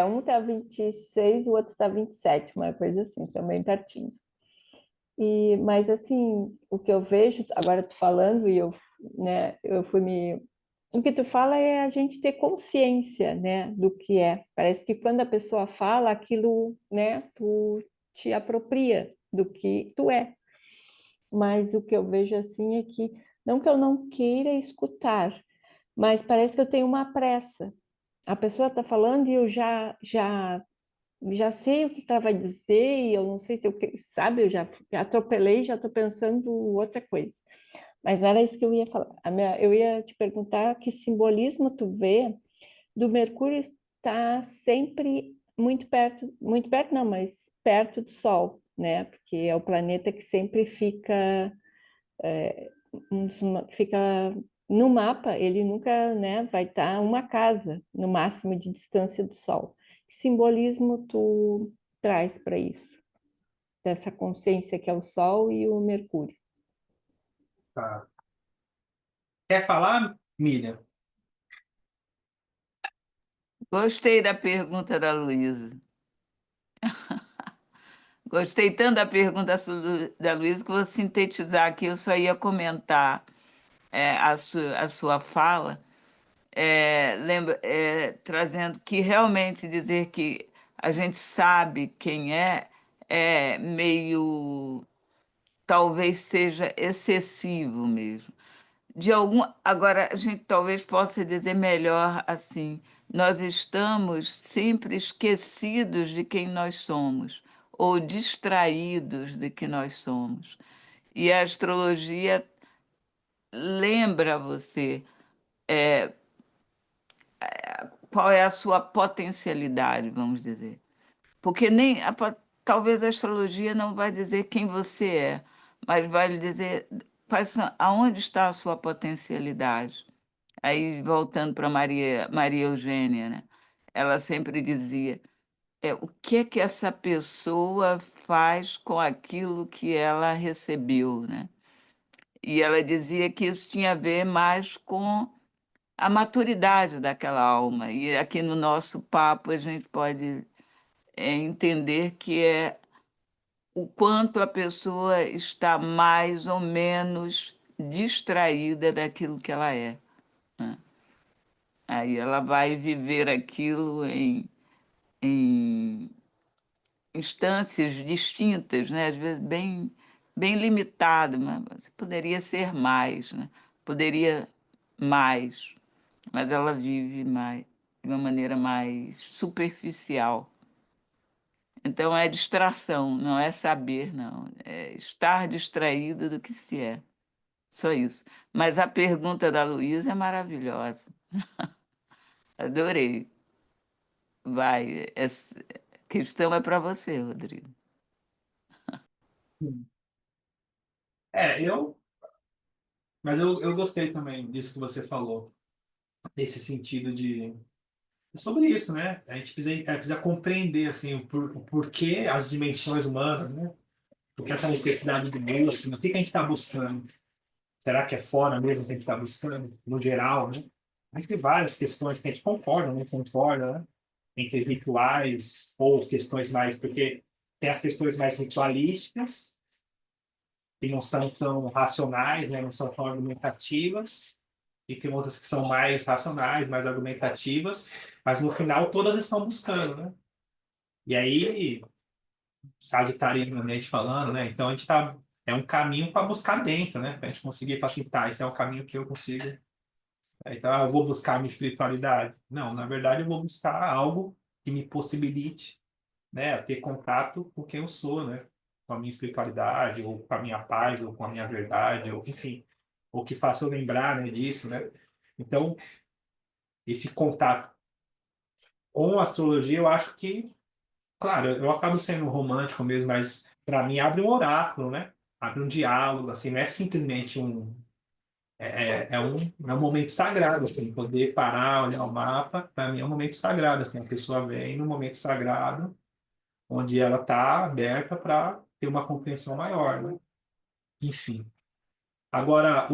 Um está 26, o outro está 27, uma coisa assim, também pertinho. Mas assim, o que eu vejo, agora tu falando, e eu fui me. O que tu fala é a gente ter consciência, né, do que é. Parece que quando a pessoa fala, aquilo, né, tu te apropria do que tu é. Mas o que eu vejo assim é que, não que eu não queira escutar, mas parece que eu tenho uma pressa. A pessoa está falando e eu já sei o que ela vai dizer e eu não sei se eu, sabe, eu já atropelei, já estou pensando outra coisa. Mas não era isso que eu ia falar. Eu ia te perguntar que simbolismo tu vê do Mercúrio estar sempre muito perto não, mas perto do Sol, né? Porque é o planeta que sempre fica no mapa, ele nunca, né, vai estar uma casa no máximo de distância do Sol. Que simbolismo tu traz para isso? Dessa consciência que é o Sol e o Mercúrio. Tá. Quer falar, Miriam? Gostei da pergunta da Luísa. Gostei tanto da pergunta da Luísa que vou sintetizar aqui. Eu só ia comentar a sua fala, trazendo que realmente dizer que a gente sabe quem é meio, talvez seja excessivo mesmo. Agora, a gente talvez possa dizer melhor assim: nós estamos sempre esquecidos de quem nós somos, ou distraídos de que nós somos. E a astrologia lembra você qual é a sua potencialidade, vamos dizer. Porque talvez a astrologia não vai dizer quem você é, mas vai lhe dizer aonde está a sua potencialidade. Aí, voltando para Maria Eugênia, né? Ela sempre dizia, o que é que essa pessoa faz com aquilo que ela recebeu, né? E ela dizia que isso tinha a ver mais com a maturidade daquela alma. E aqui no nosso papo a gente pode entender que é o quanto a pessoa está mais ou menos distraída daquilo que ela é, né? Aí ela vai viver aquilo em instâncias distintas, né? Às vezes bem limitado, mas poderia ser mais, né? Poderia mais, mas ela vive mais, de uma maneira mais superficial. Então é distração, não é saber, não. É estar distraído do que se é. Só isso. Mas a pergunta da Luísa é maravilhosa. Adorei. Vai. Essa questão é para você, Rodrigo. É, mas eu gostei também disso que você falou, nesse sentido de. É sobre isso, né? A gente precisa compreender assim, o porquê, as dimensões humanas, né? Porque essa necessidade de busca, o que a gente está buscando? Será que é fora mesmo que a gente está buscando, no geral, né? Acho que tem várias questões que a gente concorda, não concorda, né? Entre rituais ou questões mais, porque tem as questões mais ritualísticas, que não são tão racionais, né? Não são tão argumentativas, e tem outras que são mais racionais, mais argumentativas, mas no final todas estão buscando, né? E aí, sagitariamente falando, né? Então a gente está é um caminho para buscar dentro, né? Para a gente conseguir falar assim, tá, esse é o caminho que eu consigo Então, eu vou buscar a minha espiritualidade. Não, na verdade, eu vou buscar algo que me possibilite, né, ter contato com quem eu sou, né? Com a minha espiritualidade, ou com a minha paz, ou com a minha verdade, ou enfim, ou que faça eu lembrar, né, disso, né? Então, esse contato com a astrologia, eu acho que, claro, eu acabo sendo romântico mesmo, mas para mim abre um oráculo, né? Abre um diálogo, assim, não é simplesmente é um momento sagrado, assim, poder parar, olhar o mapa, para mim é um momento sagrado, assim, a pessoa vem num momento sagrado, onde ela está aberta para ter uma compreensão maior, né? Enfim. Agora,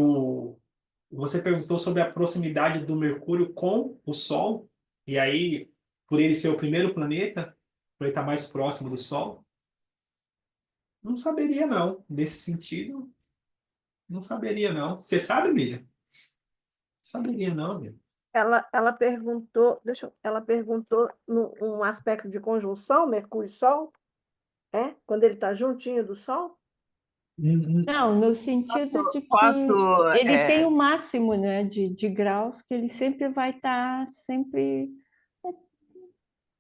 você perguntou sobre a proximidade do Mercúrio com o Sol, e aí, por ele ser o primeiro planeta, por ele estar mais próximo do Sol, não saberia não. Nesse sentido, não saberia não. Você sabe, Miriam? Não saberia não, Miriam. Ela perguntou, ela perguntou um aspecto de conjunção, Mercúrio e Sol, é? Quando ele está juntinho do Sol? Não, no sentido de Posso, que ele tem é, o máximo, né, de graus, que ele sempre vai estar sempre.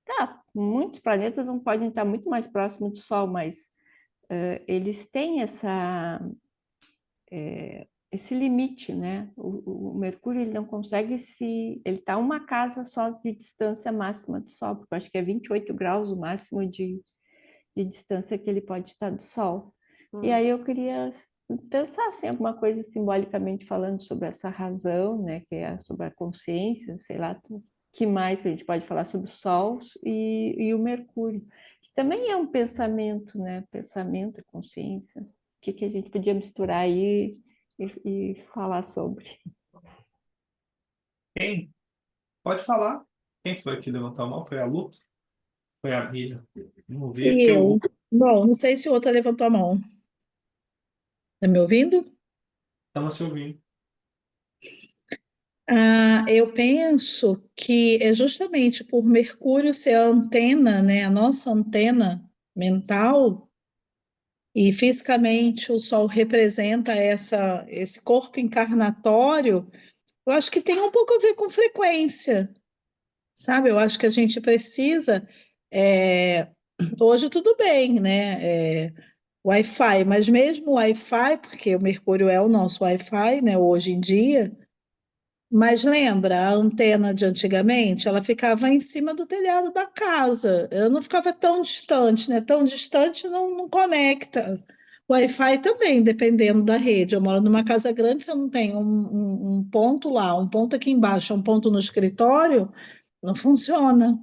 Tá, muitos planetas não podem estar muito mais próximos do Sol, mas eles têm esse limite, né? O Mercúrio ele não consegue se. Ele está uma casa só de distância máxima do Sol, porque eu acho que é 28 graus o máximo de distância que ele pode estar do Sol. E aí eu queria pensar assim, alguma coisa simbolicamente falando sobre essa razão, né, que é sobre a consciência, sei lá, que mais que a gente pode falar sobre o Sol e o Mercúrio, que também é um pensamento, né, pensamento e consciência. O que a gente podia misturar aí e falar sobre? Quem? Pode falar. Quem foi que levantou a mão? Foi a Lu? Foi a Miriam? Não vi, porque E eu eu. Bom, não sei se o outro levantou a mão. Tá me ouvindo? estava se ouvindo. Eu penso que é justamente por Mercúrio ser a antena, né, a nossa antena mental, e fisicamente o Sol representa esse corpo encarnatório, eu acho que tem um pouco a ver com frequência, sabe? Eu acho que a gente precisa. é, Hoje tudo bem, né? Wi-Fi, mas mesmo o Wi-Fi, porque o Mercúrio é o nosso Wi-Fi, né, hoje em dia. Mas lembra, a antena de antigamente, ela ficava em cima do telhado da casa. Ela não ficava tão distante, né? Tão distante não conecta. O Wi-Fi também, dependendo da rede. Eu moro numa casa grande, se eu não tenho um ponto lá, um ponto aqui embaixo, um ponto no escritório, não funciona.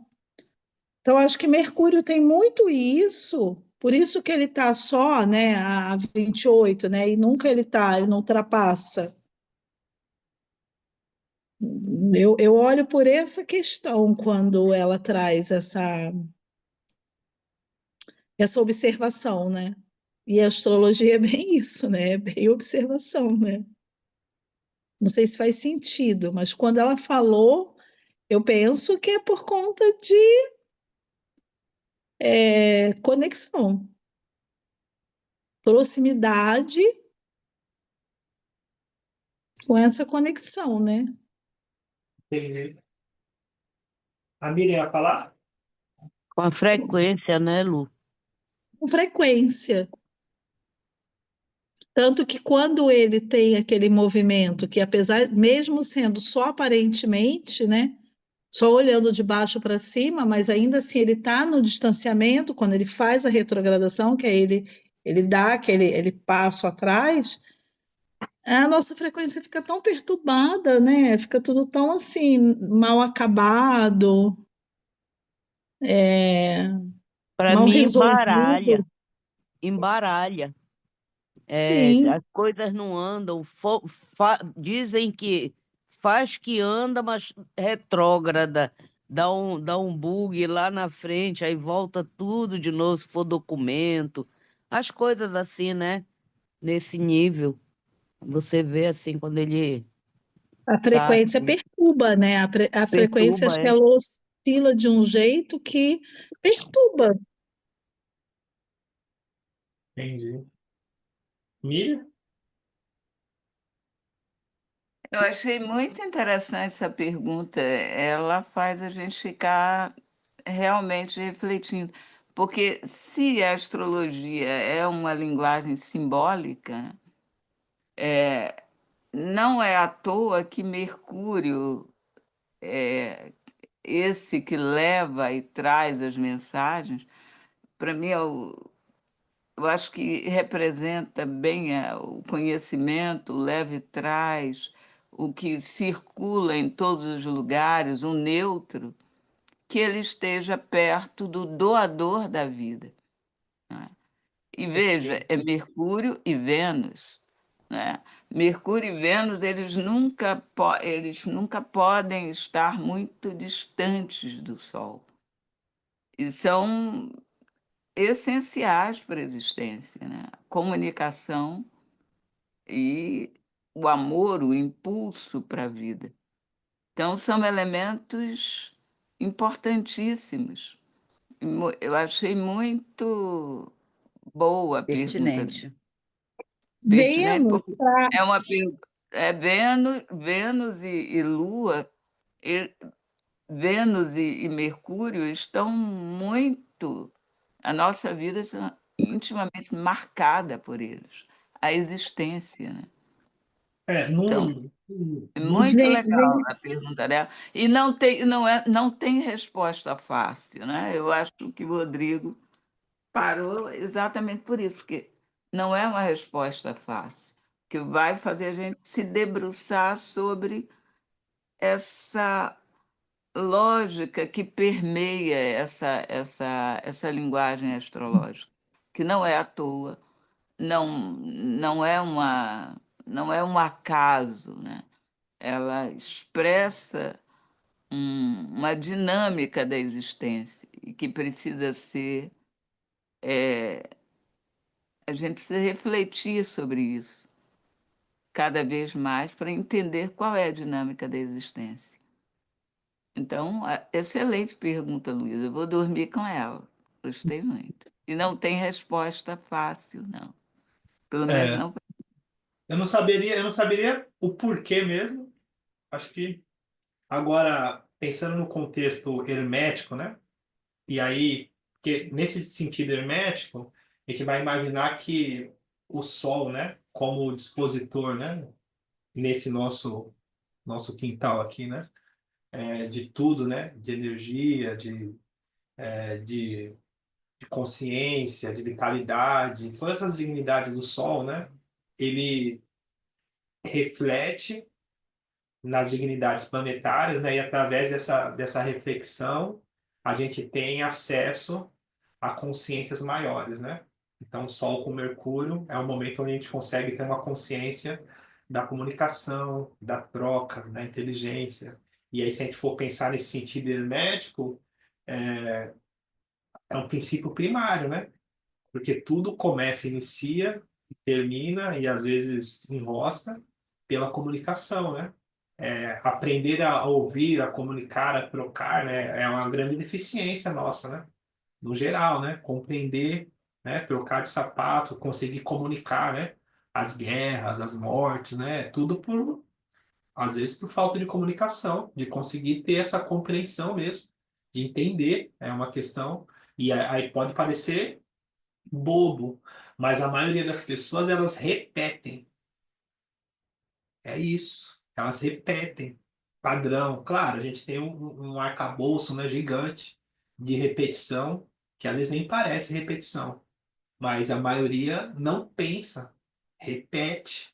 Então, acho que Mercúrio tem muito isso, por isso que ele está só, né, a 28, né? E nunca ele não ultrapassa. Eu olho por essa questão quando ela traz essa observação, né? E a astrologia é bem isso, né? É bem observação, né? Não sei se faz sentido, mas quando ela falou, eu penso que é por conta de conexão, proximidade com essa conexão, né? Entendi. A Miriam ia falar? Com a frequência, né, Lu? Com frequência. Tanto que quando ele tem aquele movimento, que apesar, mesmo sendo só aparentemente, né? Só olhando de baixo para cima, mas ainda assim ele está no distanciamento, quando ele faz a retrogradação, que é ele dá aquele passo atrás, a nossa frequência fica tão perturbada, né? Fica tudo tão assim, mal acabado, é, Para mal mim, resolvido. embaralha. Sim, As coisas não andam. Dizem que faz que anda, mas retrógrada. Dá um bug lá na frente, aí volta tudo de novo, se for documento. As coisas assim, né? Nesse nível. Você vê assim, quando ele a tá frequência assim, perturba, né? A frequência, perturba, acho que é. ela oscila de um jeito que perturba. Entendi. Miriam? Eu achei muito interessante essa pergunta. Ela faz a gente ficar realmente refletindo. Porque se a astrologia é uma linguagem simbólica, né, não é à toa que Mercúrio, esse que leva e traz as mensagens, para mim eu acho que representa bem o conhecimento, o leva e traz, o que circula em todos os lugares, o neutro, que ele esteja perto do doador da vida. Né? E veja, é Mercúrio e Vênus. Né? Mercúrio e Vênus, eles nunca podem estar muito distantes do Sol. E são essenciais para a existência, né? A comunicação e o amor, o impulso para a vida. Então, são elementos importantíssimos. Eu achei muito boa a pergunta. Pertinente. Pertinente, Vênus, porque pra- é uma Vênus e Lua, e- Vênus e Mercúrio estão muito. A nossa vida está intimamente marcada por eles, a existência, né? É, Então, é num muito vê- legal a pergunta dela. E não tem resposta fácil, né? Eu acho que o Rodrigo parou exatamente por isso, porque não é uma resposta fácil, que vai fazer a gente se debruçar sobre essa lógica que permeia essa linguagem astrológica, que não é à toa, não é um acaso, né? Ela expressa uma dinâmica da existência e que precisa ser, a gente precisa refletir sobre isso cada vez mais para entender qual é a dinâmica da existência. Então, excelente pergunta, Luísa. Eu vou dormir com ela. Gostei muito. E não tem resposta fácil, não. Pelo menos É, não. eu não saberia o porquê mesmo. Acho que agora, pensando no contexto hermético, né? E aí, porque nesse sentido hermético, a gente vai imaginar que o Sol, né, como dispositor, né, nesse nosso quintal aqui, né, de tudo, né, de energia, de consciência, de vitalidade, todas essas dignidades do Sol, né, ele reflete nas dignidades planetárias, né? E através dessa reflexão, a gente tem acesso a consciências maiores, né? Então, o Sol com Mercúrio é o momento onde a gente consegue ter uma consciência da comunicação, da troca, da inteligência. E aí, se a gente for pensar nesse sentido hermético, é um princípio primário, né? Porque tudo começa, inicia, termina e às vezes enrosca pela comunicação, né? Aprender a ouvir, a comunicar, a trocar, né? É uma grande deficiência nossa, né? No geral, né? Compreender, né? Trocar de sapato, conseguir comunicar, né? As guerras, as mortes, né? Tudo às vezes por falta de comunicação, de conseguir ter essa compreensão mesmo, de entender, é uma questão. E aí pode parecer bobo, mas a maioria das pessoas elas repetem. É isso. Elas repetem. Padrão. Claro, a gente tem um arcabouço, né, gigante de repetição, que às vezes nem parece repetição, mas a maioria não pensa, repete.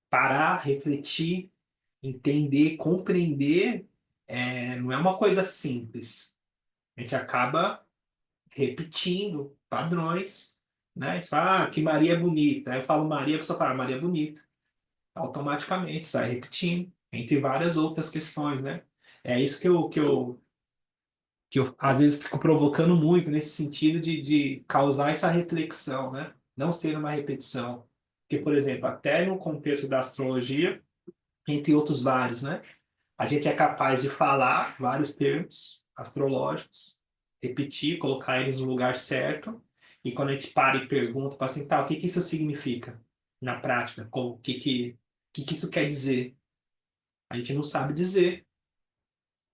Parar, refletir, entender, compreender, não é uma coisa simples. A gente acaba repetindo padrões, né? A gente fala, que Maria é bonita. Aí eu falo Maria, a pessoa fala, Maria é bonita. Automaticamente sai repetindo, entre várias outras questões, né? É isso que eu às vezes fico provocando muito nesse sentido de causar essa reflexão, né? Não ser uma repetição. Porque, por exemplo, até no contexto da astrologia, entre outros vários, né? A gente é capaz de falar vários termos astrológicos, repetir, colocar eles no lugar certo, e quando a gente para e pergunta, fala assim, tá, o que que isso significa na prática? O que que isso quer dizer? A gente não sabe dizer.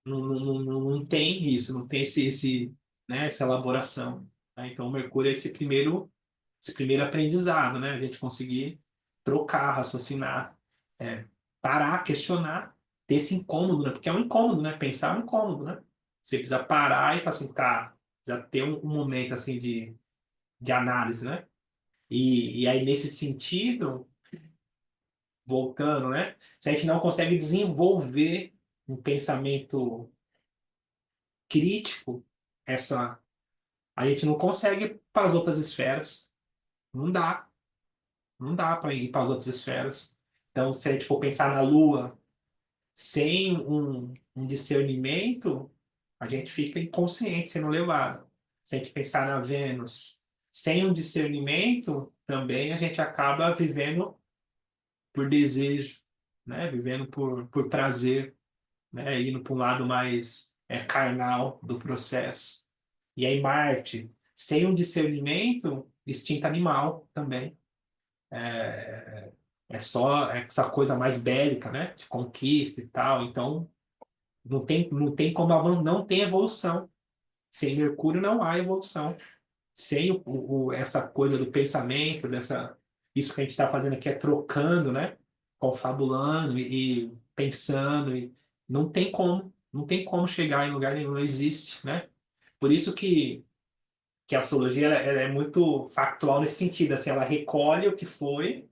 Não tem isso, não tem né, essa elaboração. Né? Então, o Mercúrio é esse primeiro aprendizado, né? A gente conseguir trocar, raciocinar, é, parar, questionar, ter esse incômodo, né? Porque é um incômodo, né? Pensar é um incômodo, né? Você precisa parar e falar assim, tá, já ter um momento assim de análise, né? E aí, nesse sentido, voltando, né? Se a gente não consegue desenvolver um pensamento crítico, a gente não consegue para as outras esferas. Não dá. Não dá para ir para as outras esferas. Então, se a gente for pensar na Lua sem um discernimento, a gente fica inconsciente, sendo levado. Se a gente pensar na Vênus sem um discernimento, também a gente acaba vivendo por desejo, né? Vivendo por prazer, né? Indo para um lado mais carnal do processo. E aí Marte, sem um discernimento, instinto animal também. É, é só essa coisa mais bélica, né? De conquista e tal. Então, não tem como não tem evolução. Sem Mercúrio não há evolução. Sem essa coisa do pensamento, isso que a gente está fazendo aqui é trocando, né? Confabulando e pensando. Não tem como chegar em lugar nenhum, não existe, né? Por isso que a astrologia ela é muito factual nesse sentido, assim, ela recolhe o que foi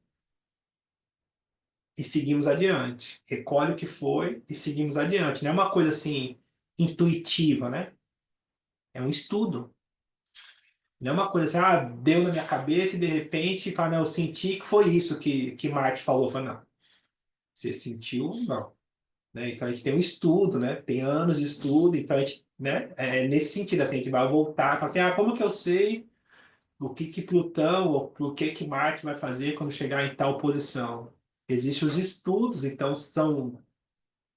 e seguimos adiante. Recolhe o que foi e seguimos adiante. Não é uma coisa assim intuitiva, né? É um estudo. Não é uma coisa assim, deu na minha cabeça e de repente, fala, não, eu senti que foi isso que Marte falou. Fala, não, você sentiu? Não. Né? Então a gente tem um estudo, né? Tem anos de estudo, então a gente, né? Nesse sentido, assim, a gente vai voltar, fala assim, como que eu sei o que Plutão ou o que Marte vai fazer quando chegar em tal posição? Existem os estudos, então são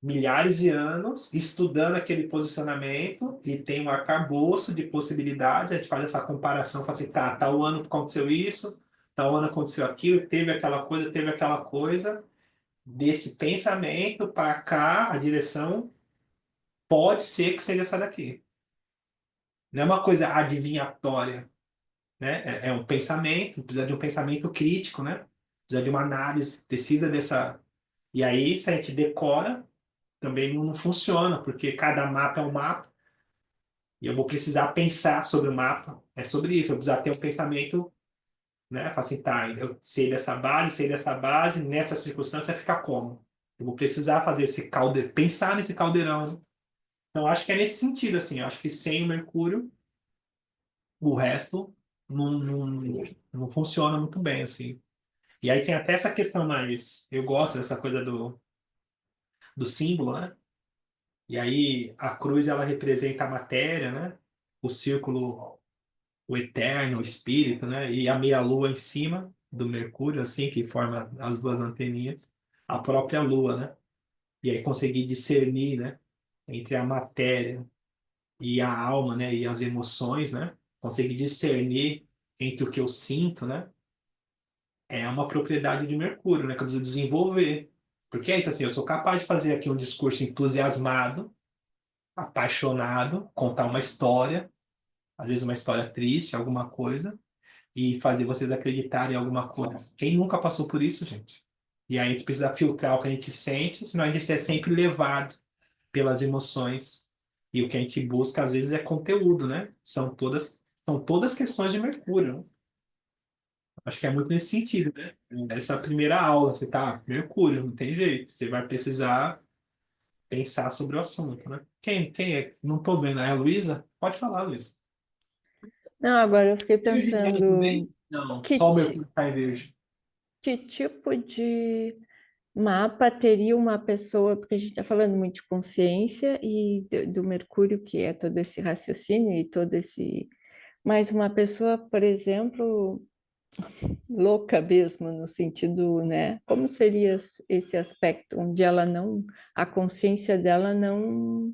milhares de anos estudando aquele posicionamento e tem um arcabouço de possibilidades. A gente faz essa comparação, fala assim, tá, tal ano aconteceu isso, tal ano aconteceu aquilo, teve aquela coisa. Desse pensamento para cá, a direção pode ser que seja essa daqui. Não é uma coisa adivinhatória, né? É um pensamento, precisa de um pensamento crítico, né? Precisa de uma análise, precisa dessa. E aí, se a gente decora, também não funciona, porque cada mapa é um mapa, e eu vou precisar pensar sobre o mapa. É sobre isso, eu vou precisar ter um pensamento, né? Falar assim, tá, eu sei dessa base, nessa circunstância fica como? Eu vou precisar fazer esse caldeirão, pensar nesse caldeirão. Né? Então, acho que é nesse sentido, assim, acho que sem o Mercúrio, o resto não funciona muito bem, assim. E aí tem até essa questão mais, eu gosto dessa coisa do símbolo, né? E aí a cruz ela representa a matéria, né? O círculo, o eterno, o espírito, né? E a meia-lua em cima do Mercúrio, assim, que forma as duas anteninhas, a própria lua, né? E aí conseguir discernir, né? Entre a matéria e a alma, né? E as emoções, né? Conseguir discernir entre o que eu sinto, né? É uma propriedade de Mercúrio, né? Que eu preciso desenvolver. Porque é isso, assim, eu sou capaz de fazer aqui um discurso entusiasmado, apaixonado, contar uma história, às vezes uma história triste, alguma coisa, e fazer vocês acreditarem em alguma coisa. Quem nunca passou por isso, gente? E aí a gente precisa filtrar o que a gente sente, senão a gente é sempre levado pelas emoções. E o que a gente busca, às vezes, é conteúdo, né? São todas questões de Mercúrio. Né? Acho que é muito nesse sentido, né? Essa primeira aula, você tá, Mercúrio, não tem jeito. Você vai precisar pensar sobre o assunto, né? Quem é? Não tô vendo. É a Luísa? Pode falar, Luísa. Não, agora eu fiquei Virginiana pensando também? Não, que, só o Mercúrio está em Virgem. que tipo de mapa teria uma pessoa, porque a gente está falando muito de consciência e do Mercúrio, que é todo esse raciocínio e todo esse. Mas uma pessoa, por exemplo, louca mesmo, no sentido, né? Como seria esse aspecto onde ela não, a consciência dela não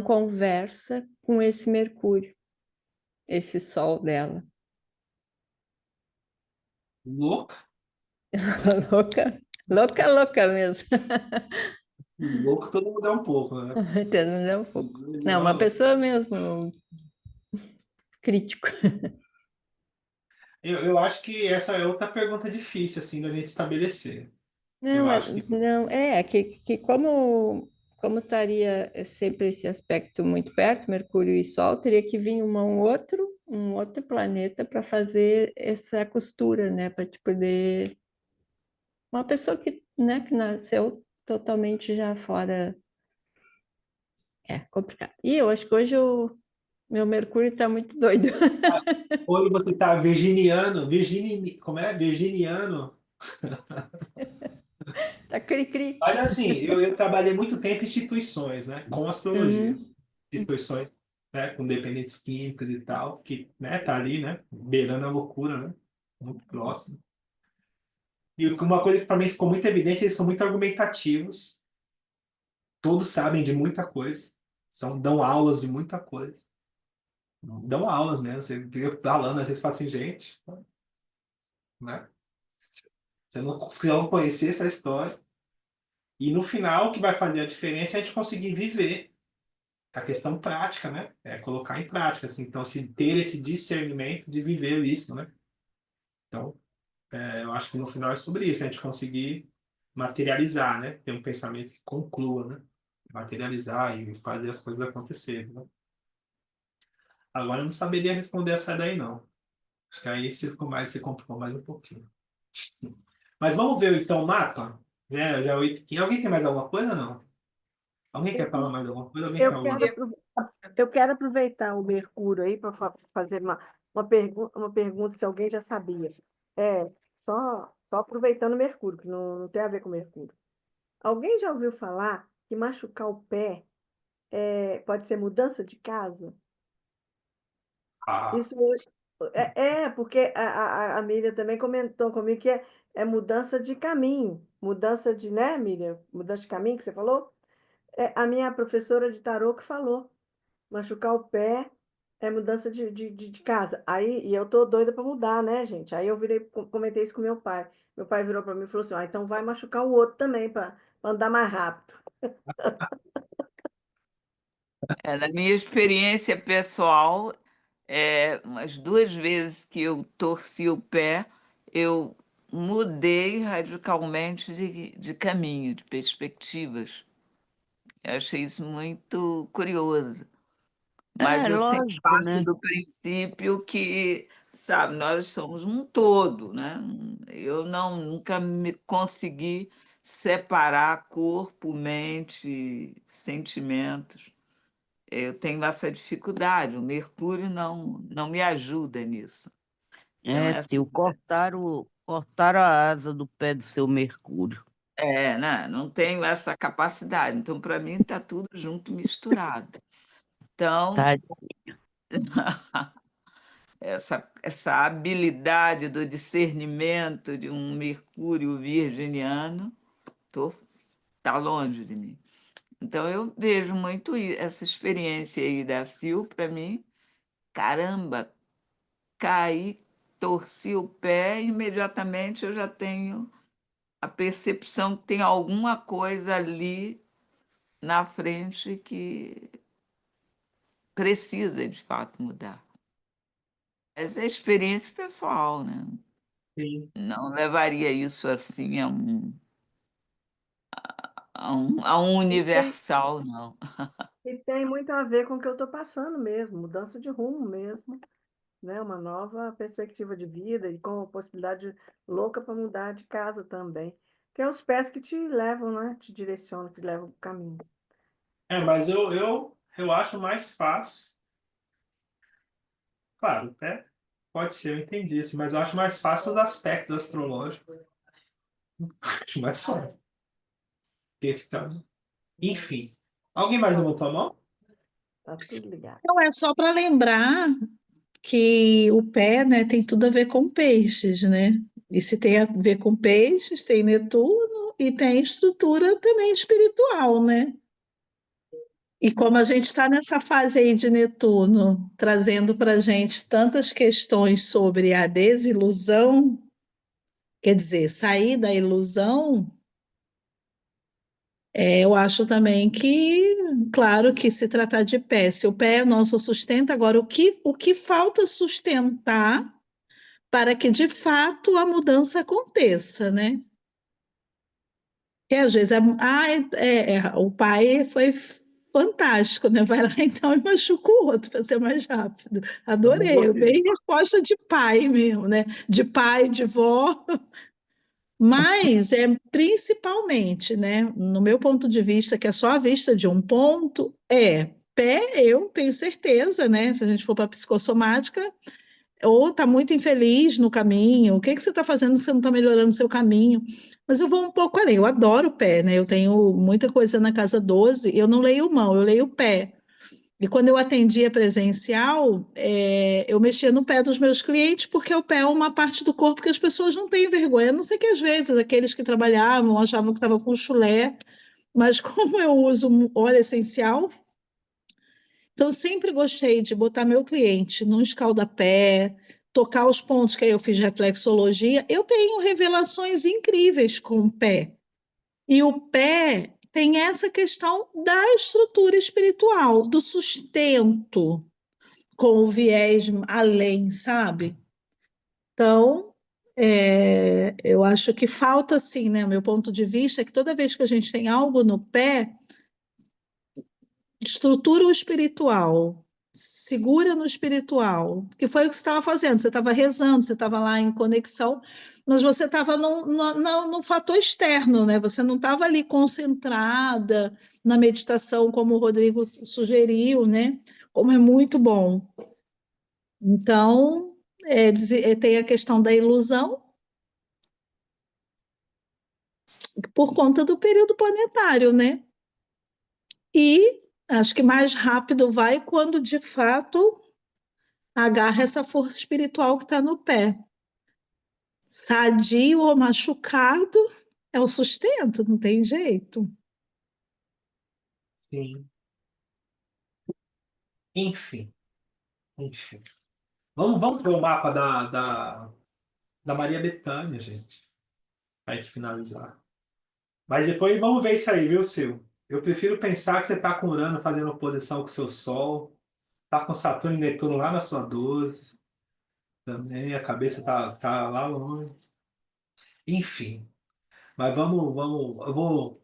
conversa com esse Mercúrio, esse Sol dela? Louca? Mas, Louca, louca, louca mesmo. Louco todo mundo é um pouco, né? Todo mundo é um pouco. Todo Não, mundo uma pessoa mesmo crítico. Eu acho que essa é outra pergunta difícil, assim, da gente estabelecer. Eu Não, acho que não, que como estaria sempre esse aspecto muito perto, Mercúrio e Sol, teria que vir um outro planeta para fazer essa costura, né? Para te poder. Uma pessoa que, né, que nasceu totalmente já fora. É complicado. E eu acho que hoje o meu Mercúrio está muito doido. hoje você tá como é? Virginiano. Tá cri-cri. Mas assim, eu trabalhei muito tempo em instituições, né? Com astrologia. Uhum. Instituições, né? Com dependentes químicos e tal, que, né? Tá ali, né? Beirando a loucura, né? Muito próximo. E uma coisa que para mim ficou muito evidente, eles são muito argumentativos. Todos sabem de muita coisa. Dão aulas de muita coisa. Dão aulas mesmo. Você vê falando, às vezes fala assim, gente, né? Você não conhecer essa história. E no final, o que vai fazer a diferença é a gente conseguir viver a questão prática, né? É colocar em prática, assim. Então, assim, ter esse discernimento de viver isso, né? Então, eu acho que no final é sobre isso, a gente conseguir materializar, né? Ter um pensamento que conclua, né? Materializar e fazer as coisas acontecerem, né? Agora eu não saberia responder essa daí, não. Acho que aí se complicou mais um pouquinho. Mas vamos ver então o mapa? Né? Já 8h15. Alguém tem mais alguma coisa ou não? Alguém quer falar mais alguma coisa? Alguém tem Eu alguma quero, eu quero aproveitar o Mercúrio aí para fazer uma pergunta se alguém já sabia. Só aproveitando o Mercúrio, que não tem a ver com o Mercúrio. Alguém já ouviu falar que machucar o pé pode ser mudança de casa? Ah, Isso porque a Miriam também comentou comigo que é mudança de caminho, mudança de, né, Miriam? Mudança de caminho que você falou? É a minha professora de tarô que falou. Machucar o pé é mudança de casa. Aí, e eu tô doida para mudar, né, gente? Aí eu comentei isso com meu pai. Meu pai virou para mim e falou assim: então vai machucar o outro também para andar mais rápido. Na minha experiência pessoal, umas 2 vezes que eu torci o pé, eu mudei radicalmente de caminho, de perspectivas. Eu achei isso muito curioso. Mas É eu sempre lógico, parto né? do princípio que, sabe, nós somos um todo, né? Eu nunca me consegui separar corpo, mente, sentimentos. Eu tenho essa dificuldade. O Mercúrio não me ajuda nisso. Então, É, tio, cortaram a asa do pé do seu Mercúrio. né? Não tenho essa capacidade. Então, para mim, está tudo junto, misturado. Então, Tá? essa habilidade do discernimento de um Mercúrio virginiano tá longe de mim. Então, eu vejo muito essa experiência aí da Sil, para mim, caramba, caí, torci o pé, imediatamente eu já tenho a percepção que tem alguma coisa ali na frente que precisa de fato mudar. Essa é a experiência pessoal, né? sim. Não levaria isso assim a um E tem, universal, não. e tem muito a ver com o que eu estou passando mesmo, mudança de rumo mesmo, né? Uma nova perspectiva de vida e com a possibilidade louca para mudar de casa também. Que é os pés que te levam, né? Te direcionam, te levam para o caminho. Mas eu acho mais fácil. Claro, pode ser, eu entendi, assim, mas eu acho mais fácil os aspectos astrológicos. Mais fácil. Porque fica... Enfim. Alguém mais levantou a mão? Tá tudo ligado. Então, é só para lembrar que o pé, né, tem tudo a ver com peixes, né? E se tem a ver com peixes, tem Netuno e tem estrutura também espiritual, né? E como a gente está nessa fase aí de Netuno, trazendo para a gente tantas questões sobre a desilusão, quer dizer, sair da ilusão, Eu acho também que, claro que se tratar de pé, se o pé é nosso sustento, agora o que falta sustentar para que de fato a mudança aconteça, né? Que às vezes o pai foi fantástico, né? Vai lá então e machuca o outro para ser mais rápido. Vamos Adorei, morrer. bem resposta de pai mesmo, né? De pai, de vó. Mas é principalmente, né, no meu ponto de vista, que é só a vista de um ponto, pé, eu tenho certeza, né? Se a gente for para a psicossomática, ou está muito infeliz no caminho, o que que você está fazendo que você não está melhorando o seu caminho? Mas eu vou um pouco além, eu adoro o pé, né? Eu tenho muita coisa na casa 12, eu não leio mão, eu leio pé. E quando eu atendia presencial, eu mexia no pé dos meus clientes, porque o pé é uma parte do corpo que as pessoas não têm vergonha. A não sei que às vezes aqueles que trabalhavam achavam que estava com chulé, mas como eu uso óleo essencial, então sempre gostei de botar meu cliente num escaldapé, tocar os pontos que aí eu fiz reflexologia. Eu tenho revelações incríveis com o pé. E o pé tem essa questão da estrutura espiritual, do sustento com o viés além, sabe? Então, eu acho que falta, assim, né? O meu ponto de vista é que toda vez que a gente tem algo no pé, estrutura o espiritual, segura no espiritual, que foi o que você estava fazendo. Você estava rezando, você estava lá em conexão, mas você estava no fator externo, né? Você não estava ali concentrada na meditação, como o Rodrigo sugeriu, né? Como é muito bom. Então, tem a questão da ilusão por conta do período planetário, né? E acho que mais rápido vai quando de fato agarra essa força espiritual que está no pé. Sadio ou machucado é o sustento, não tem jeito. Sim. Enfim, enfim. Vamos para o mapa da Maria Bethânia, gente, para gente finalizar. Mas depois vamos ver isso aí, viu, seu? Eu prefiro pensar que você está com Urano fazendo oposição com o seu Sol, tá com Saturno e Netuno lá na sua 12, também a cabeça tá lá longe. Enfim, mas eu vou.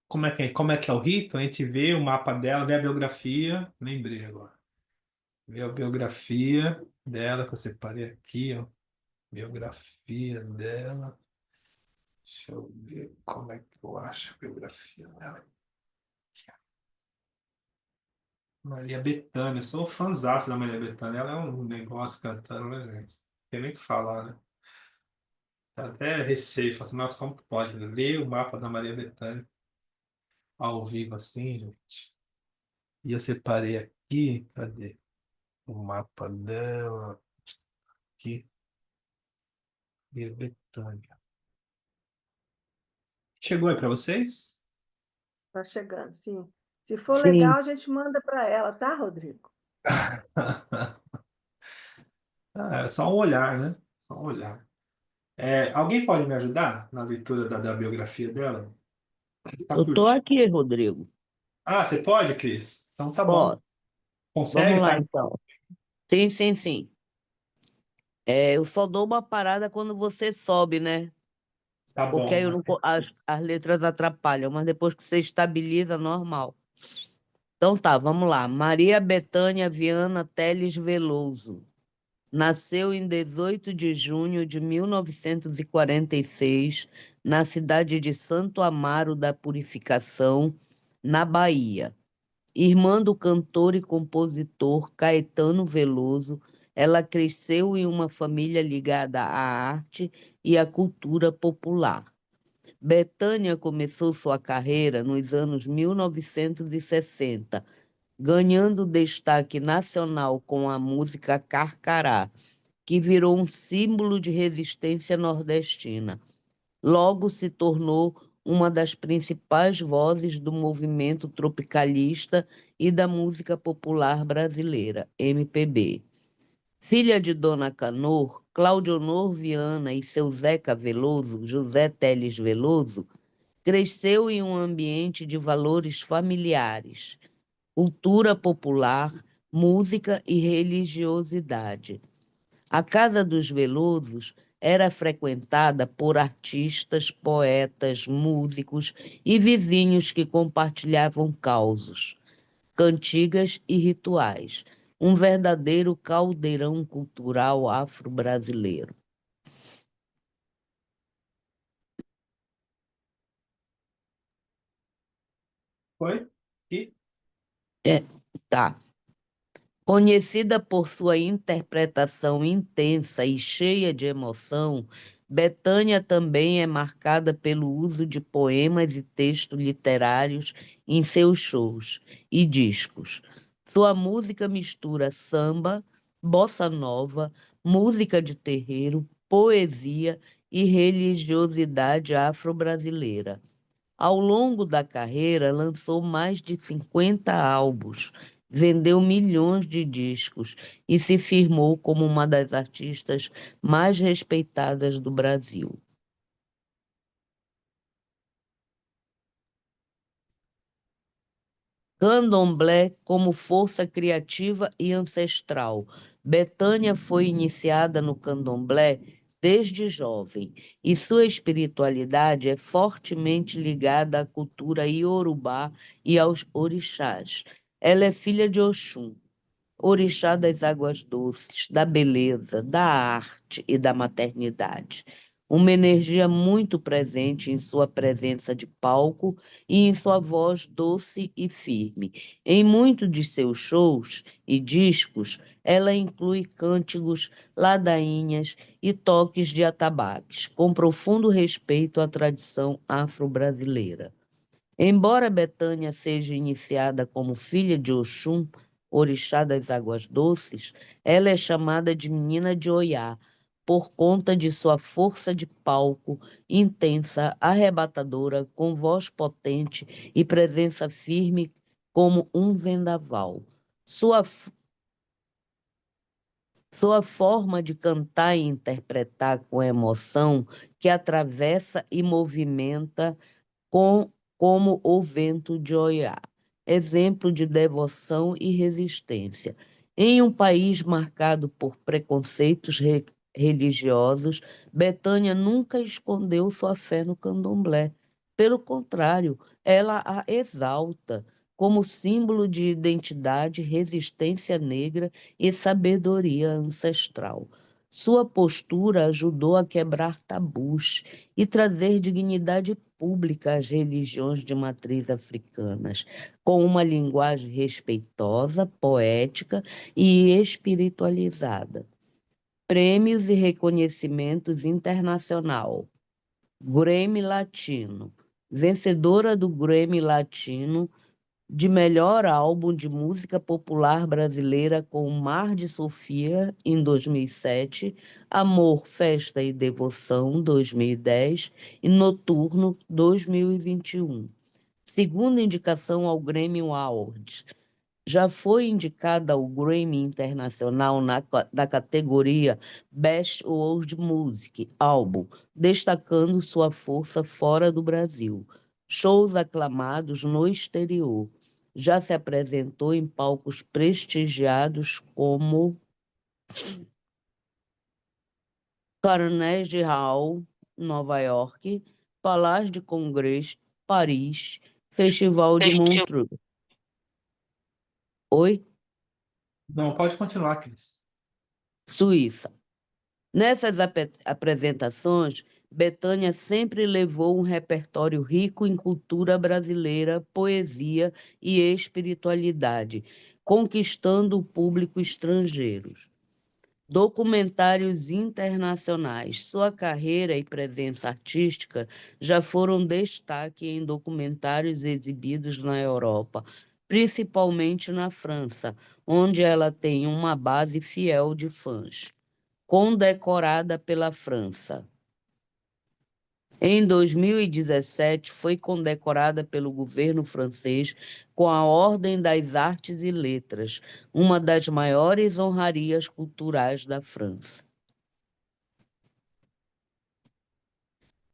Como é que é o rito? A gente vê o mapa dela, vê a biografia. Lembrei agora. Vê a biografia dela, que eu separei aqui, ó. Biografia dela. Deixa eu ver como é que eu acho a biografia dela. Maria Bethânia, eu sou fãzaço da Maria Bethânia. Ela é um negócio cantando, né, gente? Não tem nem o que falar, né? Tá até receio, falo assim, nossa, como que pode ler o mapa da Maria Bethânia ao vivo assim, gente? E eu separei aqui, cadê o mapa dela? Aqui, Maria Bethânia. Chegou aí para vocês? Tá chegando, sim. Se for Sim, legal, a gente manda para ela, tá, Rodrigo? É só um olhar, né? Só um olhar. Alguém pode me ajudar na leitura da biografia dela? Tá eu tô curtindo? aqui, Rodrigo. Ah, você pode, Cris? Então tá bom. Ó, vamos Consegue? lá Tá, então. Sim, sim, sim. Eu só dou uma parada quando você sobe, né? tá Porque aí bom. eu não, as letras atrapalham, mas depois que você estabiliza, normal. Então tá, vamos lá. Maria Bethânia Viana Teles Veloso. Nasceu em 18 de junho de 1946, na cidade de Santo Amaro da Purificação, na Bahia. Irmã do cantor e compositor Caetano Veloso, ela cresceu em uma família ligada à arte e à cultura popular. Bethânia começou sua carreira nos anos 1960, ganhando destaque nacional com a música Carcará, que virou um símbolo de resistência nordestina. Logo se tornou uma das principais vozes do movimento tropicalista e da música popular brasileira, MPB. Filha de Dona Canor, Claudionor Viana e seu Zeca Veloso, José Teles Veloso, Cresceu em um ambiente de valores familiares, cultura popular, música e religiosidade. A Casa dos Velosos era frequentada por artistas, poetas, músicos e vizinhos que compartilhavam causos, cantigas e rituais. Um verdadeiro caldeirão cultural afro-brasileiro. Foi? E É, tá. Conhecida por sua interpretação intensa e cheia de emoção, Bethânia também é marcada pelo uso de poemas e textos literários em seus shows e discos. Sua música mistura samba, bossa nova, música de terreiro, poesia e religiosidade afro-brasileira. Ao longo da carreira, lançou mais de 50 álbuns, vendeu milhões de discos e se firmou como uma das artistas mais respeitadas do Brasil. Candomblé como força criativa e ancestral. Bethânia foi iniciada no candomblé desde jovem e sua espiritualidade é fortemente ligada à cultura iorubá e aos orixás. Ela é filha de Oxum, orixá das águas doces, da beleza, da arte e da maternidade. Uma energia muito presente em sua presença de palco e em sua voz doce e firme. Em muitos de seus shows e discos, ela inclui cânticos, ladainhas e toques de atabaques, com profundo respeito à tradição afro-brasileira. Embora Bethânia seja iniciada como filha de Oxum, orixá das águas doces, ela é chamada de Menina de Oiá, por conta de sua força de palco, intensa, arrebatadora, com voz potente e presença firme como um vendaval. Sua forma de cantar e interpretar com emoção que atravessa e movimenta como o vento de Oiá, exemplo de devoção e resistência. Em um país marcado por preconceitos religiosos, Bethânia nunca escondeu sua fé no candomblé. Pelo contrário, ela a exalta como símbolo de identidade, resistência negra e sabedoria ancestral. Sua postura ajudou a quebrar tabus e trazer dignidade pública às religiões de matriz africanas, com uma linguagem respeitosa, poética e espiritualizada. Prêmios e reconhecimentos internacional. Grammy Latino. Vencedora do Grammy Latino de melhor álbum de música popular brasileira com Mar de Sofia, em 2007, Amor, Festa e Devoção, 2010 e Noturno, 2021. Segunda indicação ao Grammy Awards. Já foi indicada ao Grammy Internacional na categoria Best World Music Album, destacando sua força fora do Brasil. Shows aclamados no exterior. Já se apresentou em palcos prestigiados como Carnegie Hall, Nova York, Palácio de Congresso, Paris, Festival de Montreux. Oi? não, pode continuar, Cris. Suíça. Nessas apresentações, Bethânia sempre levou um repertório rico em cultura brasileira, poesia e espiritualidade, conquistando o público estrangeiro. Documentários internacionais. Sua carreira e presença artística já foram destaque em documentários exibidos na Europa, principalmente na França, onde ela tem uma base fiel de fãs. Condecorada pela França. Em 2017, foi condecorada pelo governo francês com a Ordem das Artes e Letras, uma das maiores honrarias culturais da França.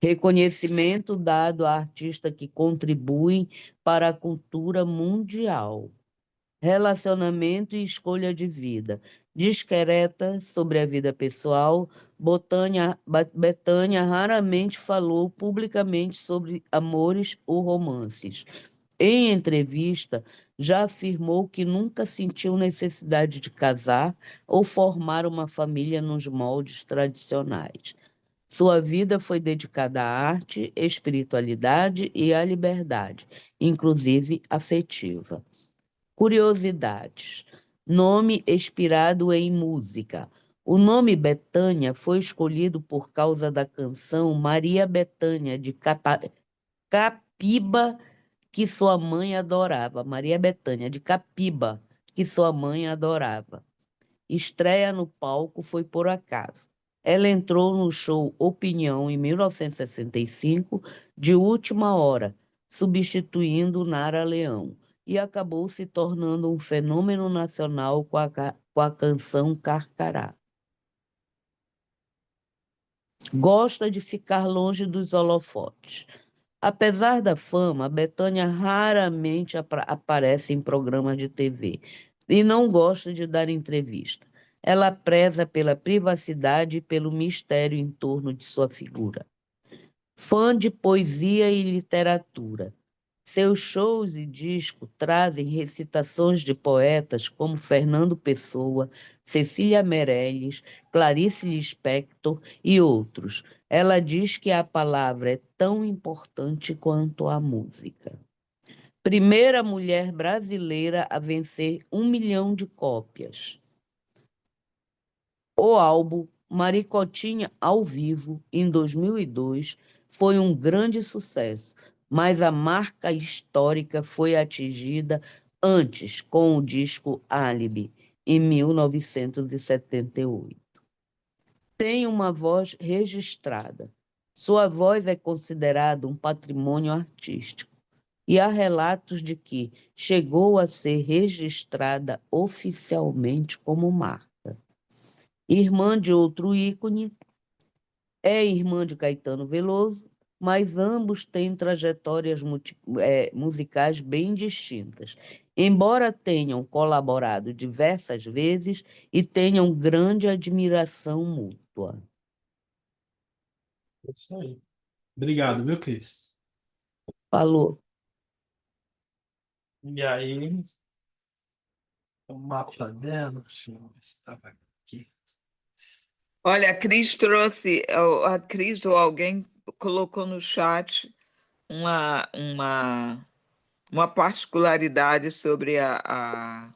Reconhecimento dado a artistas que contribuem para a cultura mundial. Relacionamento e escolha de vida. Discreta sobre a vida pessoal, Bethânia raramente falou publicamente sobre amores ou romances. Em entrevista, já afirmou que nunca sentiu necessidade de casar ou formar uma família nos moldes tradicionais. Sua vida foi dedicada à arte, espiritualidade e à liberdade, inclusive afetiva. Curiosidades. Nome inspirado em música. O nome Bethânia foi escolhido por causa da canção Maria Bethânia, de Capiba, que sua mãe adorava. Maria Bethânia, de Capiba, que sua mãe adorava. Estreia no palco foi por acaso. Ela entrou no show Opinião em 1965, de última hora, substituindo Nara Leão, e acabou se tornando um fenômeno nacional com a canção Carcará. Gosta de ficar longe dos holofotes. Apesar da fama, Bethânia raramente aparece em programas de TV e não gosta de dar entrevista. Ela preza pela privacidade e pelo mistério em torno de sua figura. Fã de poesia e literatura. Seus shows e discos trazem recitações de poetas como Fernando Pessoa, Cecília Meirelles, Clarice Lispector e outros. Ela diz que a palavra é tão importante quanto a música. Primeira mulher brasileira a vencer 1 milhão de cópias. O álbum Maricotinha ao vivo, em 2002, foi um grande sucesso, mas a marca histórica foi atingida antes com o disco Álibi, em 1978. Tem uma voz registrada. Sua voz é considerada um patrimônio artístico e há relatos de que chegou a ser registrada oficialmente como marca. Irmã de outro ícone, é irmã de Caetano Veloso, mas ambos têm trajetórias musicais bem distintas, embora tenham colaborado diversas vezes e tenham grande admiração mútua. É isso aí. Obrigado, viu, Cris? Falou. E aí, o mapa dela, deixa eu ver se estava aqui. Olha, a Cris trouxe, a Cris ou alguém colocou no chat uma particularidade sobre A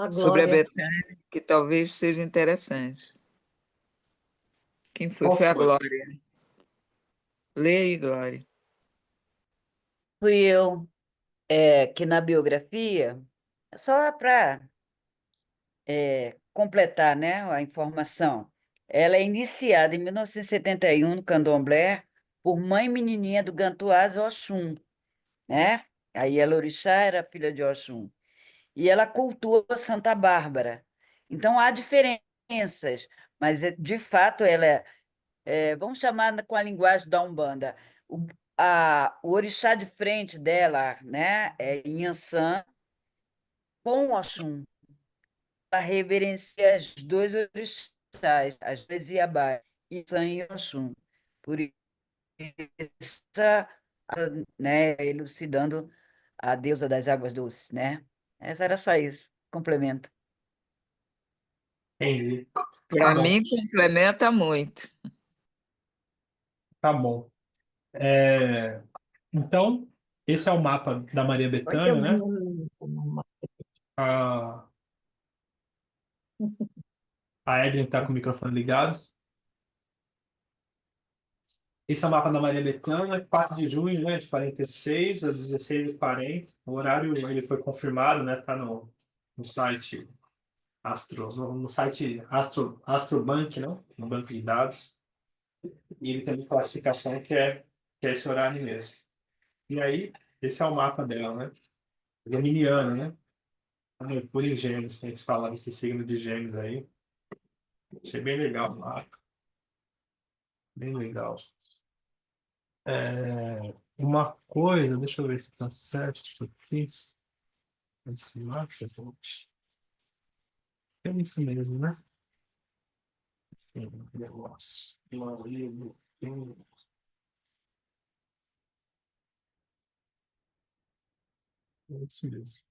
sobre a Glória. Bethânia, que talvez seja interessante. Quem foi? Qual Foi a foi? Glória. Leia aí, Glória. Fui eu, que na biografia, só para completar, né, a informação, ela é iniciada em 1971 no Candomblé por mãe menininha do Gantuás Oxum, né? Aí ela orixá era filha de Oxum. E ela cultua Santa Bárbara. Então há diferenças, mas de fato ela vamos chamar com a linguagem da Umbanda, o orixá de frente dela, né, é Inhansã com Oxum. Ela reverencia os dois orixás, as duas Iabás, Inhansã e Oxum. Por isso, né, elucidando a deusa das águas doces, né? Essa era só isso, complemento. Entendi. Tá Para bom, mim, complementa muito. tá bom. Então, esse é o mapa da Maria Pode ter Bethânia, né? uma- A, a Evelyn está com o microfone ligado. Esse é o mapa da Maria Bethânia, 4 de junho, né, de 46, às 16h40. O horário ele foi confirmado, né? Tá no site no site Astrobank, não? No banco de dados. E ele tem uma classificação que é esse horário mesmo. E aí, esse é o mapa dela, né? Geminiano, né? A Mercúrio em Gêmeos, que a gente fala desse signo de Gêmeos aí. Achei bem legal o mapa. bem legal. Uma coisa, deixa eu ver se tá certo isso aqui. Esse mapa, é isso mesmo, né? Negócio. É isso mesmo.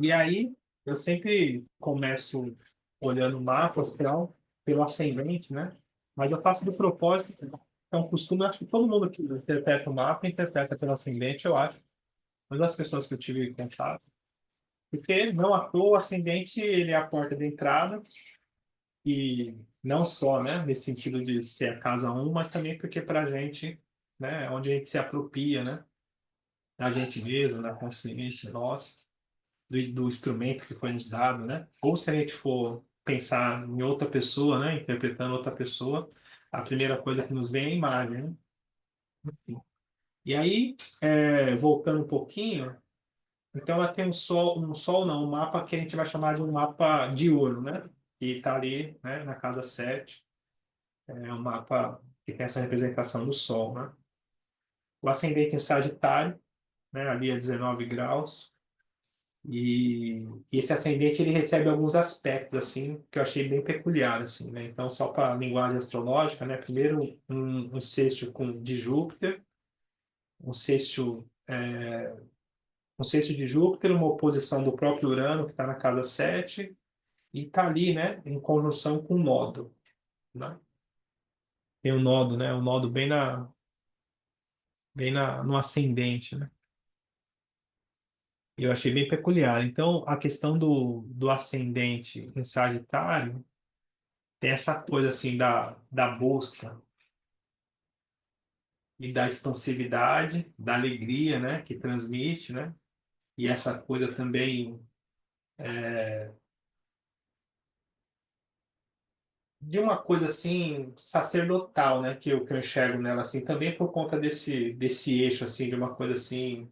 E aí, eu sempre começo olhando o mapa astral pelo ascendente, né? Mas eu faço de propósito. É um costume, acho que todo mundo que interpreta o mapa interpreta pelo ascendente, eu acho. Mas as pessoas que eu tive contato. Porque não à toa o ascendente ele é a porta de entrada e não só, né, nesse sentido de ser a casa um, mas também porque para a gente, né, é onde a gente se apropria, né, da gente mesmo, da consciência nossa, do instrumento que foi nos dado, né? Ou se a gente for pensar em outra pessoa, né, interpretando outra pessoa, a primeira coisa que nos vem é a imagem, né? E aí, voltando um pouquinho, então ela tem um sol não, um mapa que a gente vai chamar de um mapa diurno, né? Que está ali, né, na casa 7. É um mapa que tem essa representação do sol, né? O ascendente em Sagitário, né, ali a 19 graus. E esse ascendente ele recebe alguns aspectos assim que eu achei bem peculiar assim, né? Então só para a linguagem astrológica, né? Primeiro um sexto de Júpiter, um sexto um sexto de Júpiter, uma oposição do próprio Urano que está na casa 7 e está ali, né? Em conjunção com o nodo, né? Tem o nodo, né? O nodo no ascendente, né? Eu achei bem peculiar. Então, a questão do ascendente em Sagitário tem essa coisa assim da busca e da expansividade, da alegria, né, que transmite, né? E essa coisa também de uma coisa assim sacerdotal, né, que eu enxergo nela assim, também por conta desse eixo assim de uma coisa assim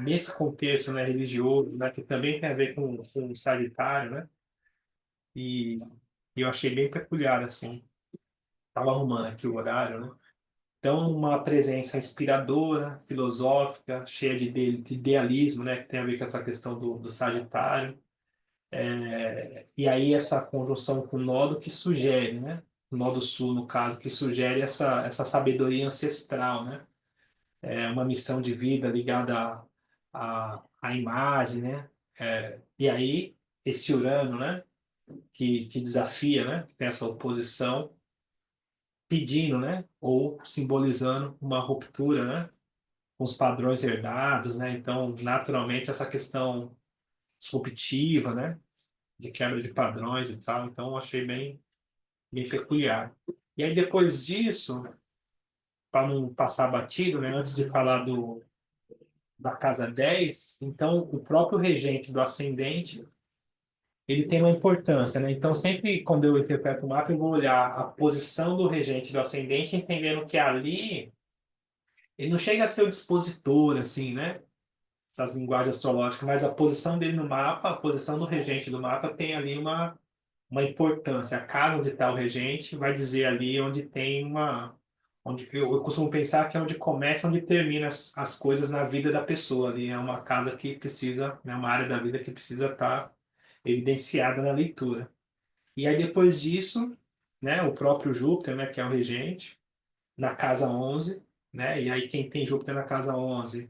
nesse contexto, né, religioso, né, que também tem a ver com o Sagitário, né? E eu achei bem peculiar assim. Estava arrumando aqui o horário, né? Então, uma presença inspiradora, filosófica, cheia de idealismo, né? Que tem a ver com essa questão do Sagitário. E aí, essa conjunção com o nodo que sugere, né? O nodo sul, no caso, que sugere essa sabedoria ancestral, né? É uma missão de vida ligada à imagem, né? E aí, esse Urano, né? Que desafia, né? Que tem essa oposição pedindo, né? Ou simbolizando uma ruptura, né? Com os padrões herdados, né? Então, naturalmente, essa questão disruptiva, né? De quebra de padrões e tal. Então, eu achei bem peculiar. E aí, depois disso, para não passar batido, né? Antes de falar da casa 10, então, o próprio regente do ascendente, ele tem uma importância, né? Então, sempre quando eu interpreto o mapa, eu vou olhar a posição do regente do ascendente, entendendo que ali ele não chega a ser o dispositor, assim, né? Essas linguagens astrológicas, mas a posição dele no mapa, a posição do regente do mapa tem ali uma importância. A casa onde está o regente vai dizer ali onde tem uma. Onde, eu costumo pensar que é onde começa, onde termina as coisas na vida da pessoa. Ali é uma casa que precisa, né, uma área da vida que precisa estar evidenciada na leitura. E aí depois disso, né, o próprio Júpiter, né, que é o regente, na casa 11, né? E aí quem tem Júpiter na casa 11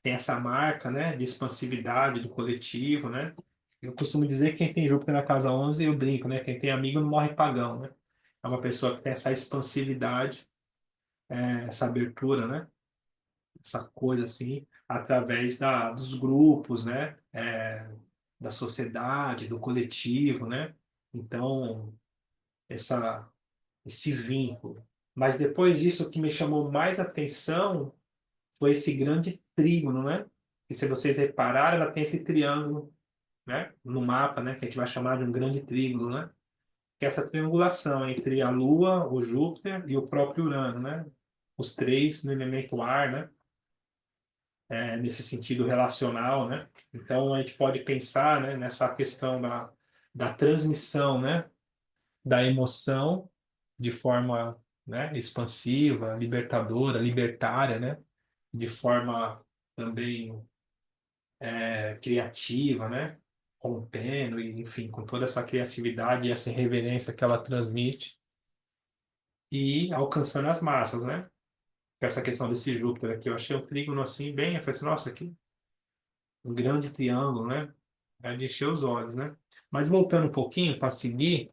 tem essa marca, né, de expansividade do coletivo, né? Eu costumo dizer que quem tem Júpiter na casa 11, eu brinco, né? Quem tem amigo não morre pagão, né? É uma pessoa que tem essa expansividade, essa abertura, né? Essa coisa assim, através dos grupos, né? Da sociedade, do coletivo, né? Então, esse vínculo. Mas depois disso, o que me chamou mais atenção foi esse grande trígono, né? E se vocês repararam, ela tem esse triângulo, né? No mapa, né? Que a gente vai chamar de um grande trígono, né? Que é essa triangulação entre a Lua, o Júpiter e o próprio Urano, né? Os três no elemento ar, né? Nesse sentido relacional, né? Então a gente pode pensar, né? Nessa questão da transmissão, né? Da emoção de forma né? Expansiva, libertadora, libertária, né? De forma também criativa, né? Rompendo, e, enfim, com toda essa criatividade e essa reverência que ela transmite e alcançando as massas, né? Com essa questão desse Júpiter aqui, eu achei o trígono assim, bem, eu falei assim, nossa, aqui, um grande triângulo, né? É de encher os olhos, né? Mas voltando um pouquinho para seguir,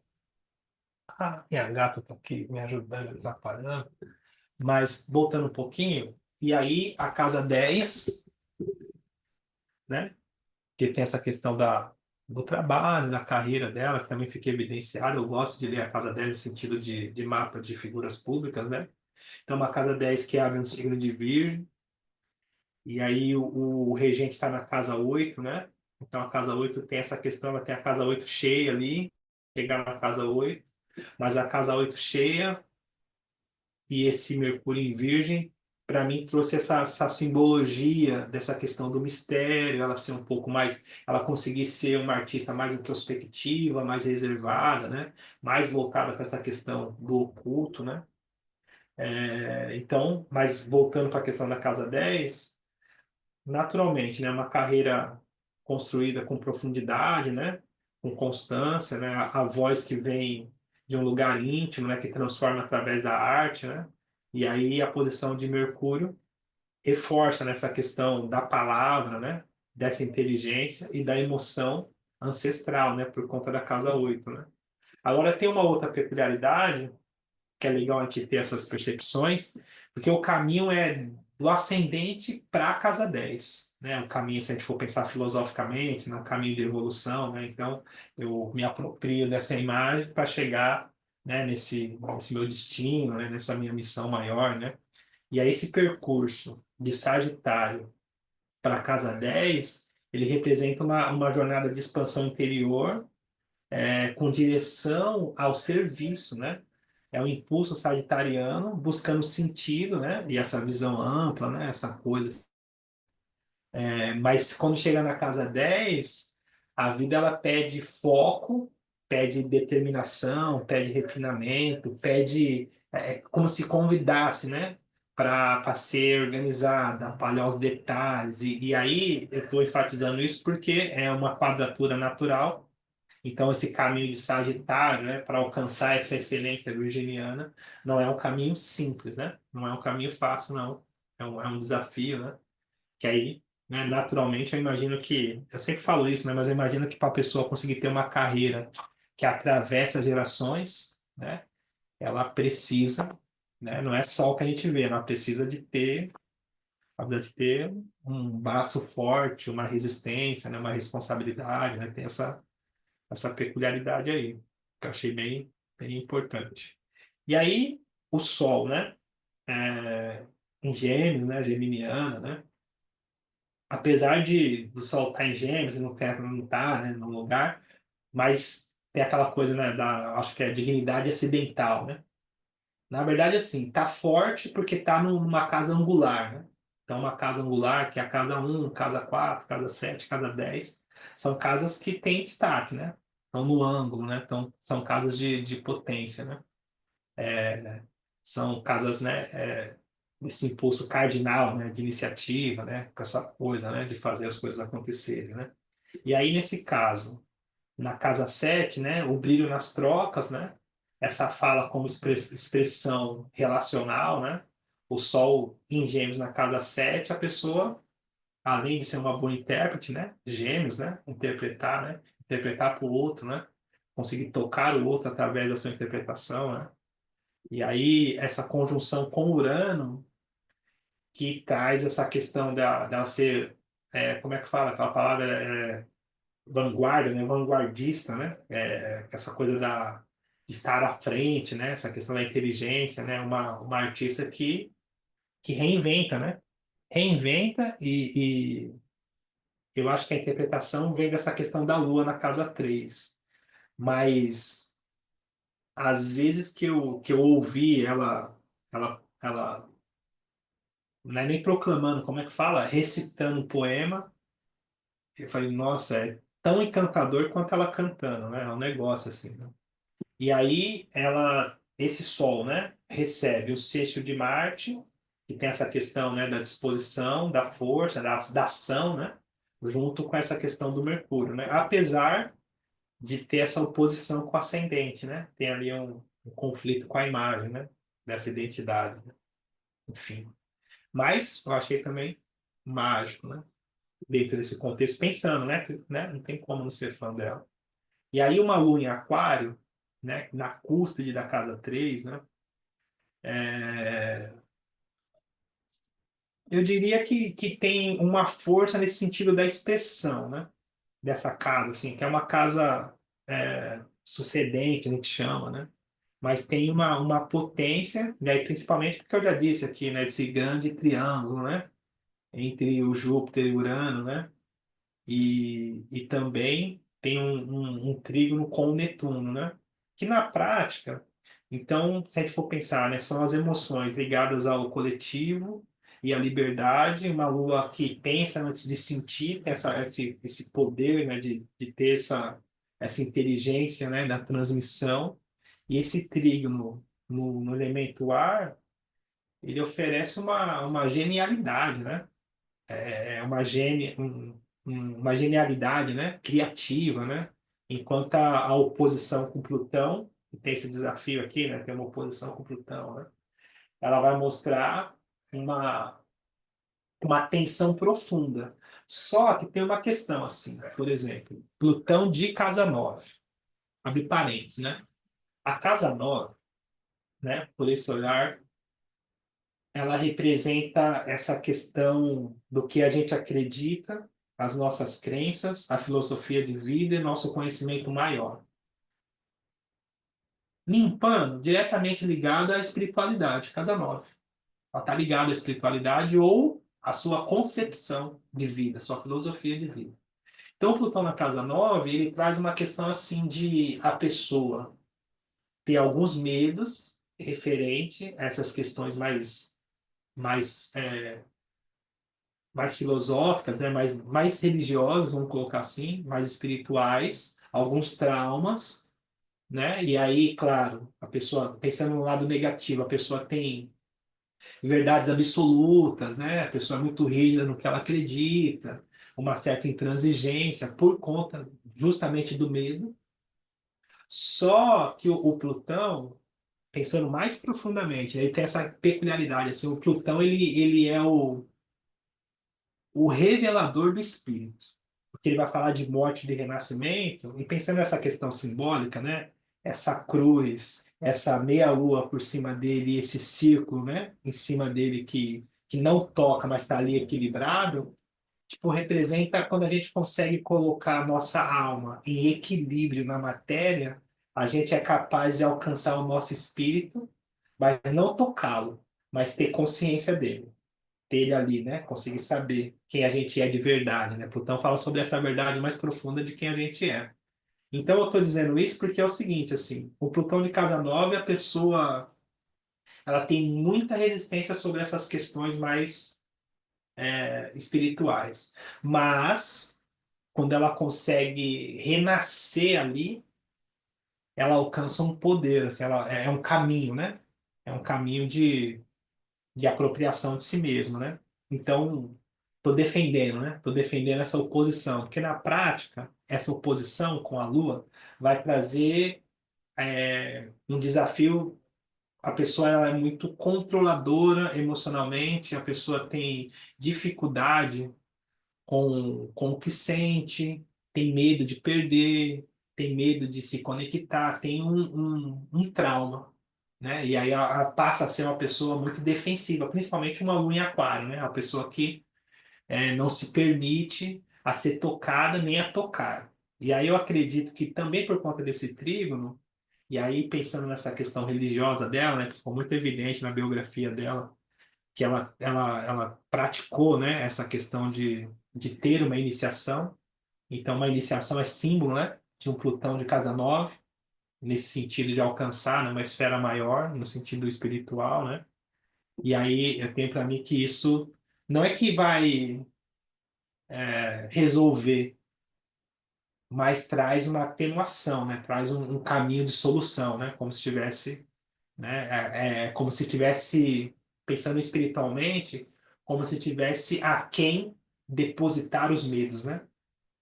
minha gata tá aqui me ajudando, atrapalhando. Mas voltando um pouquinho, e aí a casa 10, né? Que tem essa questão do trabalho, da carreira dela, que também fica evidenciada. Eu gosto de ler a casa 10 no sentido de mapa de figuras públicas, né? Então, uma casa 10 que abre um signo de Virgem, e aí o regente está na casa 8, né? Então, a casa 8 tem essa questão, ela tem a casa 8 cheia ali, chegar na casa 8, mas a casa 8 cheia e esse Mercúrio em Virgem, para mim, trouxe essa simbologia dessa questão do mistério, ela ser um pouco mais, ela conseguir ser uma artista mais introspectiva, mais reservada, né? Mais voltada para essa questão do oculto, né? Então, mas voltando para a questão da casa 10, naturalmente, né? Uma carreira construída com profundidade, né? Com constância, né? A voz que vem de um lugar íntimo, né? Que transforma através da arte, né? E aí a posição de Mercúrio reforça nessa questão da palavra, né? Dessa inteligência e da emoção ancestral, né? Por conta da casa 8, né? Agora tem uma outra peculiaridade que é legal a gente ter essas percepções, porque o caminho é do ascendente para a casa 10, né? O caminho, se a gente for pensar filosoficamente, né? Um caminho de evolução, né? Então, eu me aproprio dessa imagem para chegar, né? Nesse meu destino, né? Nessa minha missão maior, né? E aí esse percurso de Sagitário para a casa 10, ele representa uma jornada de expansão interior, com direção ao serviço, né? É o impulso sagitariano buscando sentido, né? E essa visão ampla, né? Essa coisa. Mas quando chega na casa 10, a vida ela pede foco, pede determinação, pede refinamento, pede como se convidasse, né? Para ser organizada, para olhar os detalhes. E aí eu estou enfatizando isso porque é uma quadratura natural. Então, esse caminho de Sagitário, né, para alcançar essa excelência virginiana, não é um caminho simples, né? Não é um caminho fácil, não. É um desafio, né? Que aí, né, naturalmente, eu imagino que, eu sempre falo isso, né, mas eu imagino que para a pessoa conseguir ter uma carreira que atravessa gerações, né, ela precisa, né, não é só o que a gente vê, ela precisa de ter um braço forte, uma resistência, né, uma responsabilidade, né, tem essa peculiaridade aí, que eu achei bem, bem importante. E aí, o Sol, né? Em Gêmeos, né? Geminiana, né? Apesar do Sol estar em Gêmeos e não estar, né, no lugar, mas tem aquela coisa, né, acho que é dignidade acidental, né? Na verdade, assim, tá forte porque tá numa casa angular, né? Então, uma casa angular, que é a casa 1, casa 4, casa 7, casa 10, são casas que têm destaque, né? Estão no ângulo, né? Então, são casas de potência, né? São casas, né, esse impulso cardinal, né, de iniciativa, né? Com essa coisa, né, de fazer as coisas acontecerem, né? E aí, nesse caso, na casa 7, né, o brilho nas trocas, né? Essa fala como expressão relacional, né? O Sol em Gêmeos na casa 7, a pessoa, além de ser uma boa intérprete, né? Gêmeos, né? Interpretar, né? Interpretar para o outro, né? Conseguir tocar o outro através da sua interpretação, né? E aí, essa conjunção com Urano, que traz essa questão dela ser, como é que fala aquela palavra? Vanguarda, né? Vanguardista, né? Essa coisa de estar à frente, né? Essa questão da inteligência, né? Uma artista que reinventa, né? Reinventa e eu acho que a interpretação vem dessa questão da Lua na casa 3. Mas às vezes que eu ouvi ela não é nem proclamando, como é que fala? Recitando um poema, eu falei, nossa, é tão encantador quanto ela cantando, né? É um negócio assim, né? E aí ela esse Sol, né, recebe o sexto de Marte, que tem essa questão, né, da disposição, da força, da ação, né, junto com essa questão do Mercúrio, né, apesar de ter essa oposição com o ascendente, né, tem ali um conflito com a imagem, né, dessa identidade, né? Enfim. Mas eu achei também mágico, né, dentro desse contexto, pensando, né, né, não tem como não ser fã dela. E aí uma lua em Aquário, né, na cúspide da casa 3, né, é, eu diria que tem uma força nesse sentido da expressão, né, dessa casa, assim, que é uma casa sucedente, a gente chama, né, mas tem uma potência, e aí principalmente porque eu já disse aqui, né, desse grande triângulo, né, entre o Júpiter e Urano, né, e também tem um trígono com o Netuno, né? Que na prática, então, se a gente for pensar, né, são as emoções ligadas ao coletivo e à liberdade, uma lua que pensa antes de sentir, tem esse poder, né, de ter essa inteligência, né, da transmissão, e esse trígono no elemento ar, ele oferece uma genialidade, né? Uma genialidade, né? Criativa, né? Enquanto a oposição com Plutão, que tem esse desafio aqui, né? Tem uma oposição com Plutão, né? Ela vai mostrar uma, uma tensão profunda. Só que tem uma questão assim, por exemplo, Plutão de casa 9, abre parênteses, né? A casa 9, né? Por esse olhar, ela representa essa questão do que a gente acredita, as nossas crenças, a filosofia de vida e nosso conhecimento maior. Limpando, diretamente ligada à espiritualidade, casa 9. Ela está ligada à espiritualidade ou à sua concepção de vida, sua filosofia de vida. Então, o Plutão na casa 9 ele traz uma questão assim de a pessoa ter alguns medos referente a essas questões mais filosóficas, né, mais religiosas, vamos colocar assim, mais espirituais, alguns traumas, né? E aí, claro, a pessoa, pensando no lado negativo, a pessoa tem verdades absolutas, né? A pessoa é muito rígida no que ela acredita, uma certa intransigência por conta justamente do medo. Só que o Plutão, pensando mais profundamente, ele tem essa peculiaridade, assim, o Plutão ele é o revelador do espírito, porque ele vai falar de morte e de renascimento, e pensando nessa questão simbólica, né? Essa cruz, essa meia-lua por cima dele, esse círculo, né? Em cima dele que não toca, mas está ali equilibrado, tipo, representa quando a gente consegue colocar a nossa alma em equilíbrio na matéria, a gente é capaz de alcançar o nosso espírito, mas não tocá-lo, mas ter consciência dele ter ele ali, né? Conseguir saber quem a gente é de verdade, né? Plutão fala sobre essa verdade mais profunda de quem a gente é. Então eu estou dizendo isso porque é o seguinte, assim, o Plutão de casa 9, a pessoa, ela tem muita resistência sobre essas questões mais espirituais. Mas quando ela consegue renascer ali, ela alcança um poder, assim, ela é um caminho, né? É um caminho de apropriação de si mesmo, né? Então, estou defendendo, né? Estou defendendo essa oposição, porque na prática, essa oposição com a Lua vai trazer um desafio. A pessoa ela é muito controladora emocionalmente, a pessoa tem dificuldade com o que sente, tem medo de perder, tem medo de se conectar, tem um trauma, né? E aí ela passa a ser uma pessoa muito defensiva, principalmente uma lua em aquário, né? Uma pessoa que não se permite a ser tocada nem a tocar. E aí eu acredito que também por conta desse trígono, e aí pensando nessa questão religiosa dela, né, que ficou muito evidente na biografia dela, que ela praticou, né, essa questão de ter uma iniciação. Então, uma iniciação é símbolo, né, de um Plutão de casa 9 nesse sentido de alcançar, né, uma esfera maior, no sentido espiritual, né? E aí eu tenho para mim que isso não é que vai resolver, mas traz uma atenuação, né? Traz um caminho de solução, né? Como se estivesse né? É como se tivesse, pensando espiritualmente, como se tivesse a quem depositar os medos, né?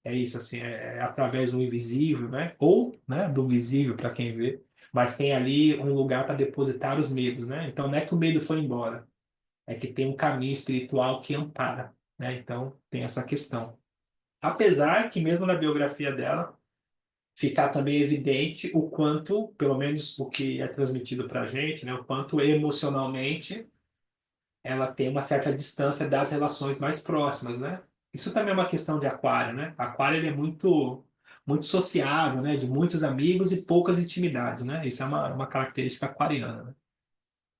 É isso, assim, é através do invisível, né? Ou, né, do visível para quem vê, mas tem ali um lugar para depositar os medos, né? Então não é que o medo foi embora, é que tem um caminho espiritual que ampara, né? Então tem essa questão. Apesar que mesmo na biografia dela ficar também evidente o quanto, pelo menos o que é transmitido para a gente, né? O quanto emocionalmente ela tem uma certa distância das relações mais próximas, né? Isso também é uma questão de Aquário, né? Aquário ele é muito sociável, né? De muitos amigos e poucas intimidades, né? Isso é uma característica aquariana, né?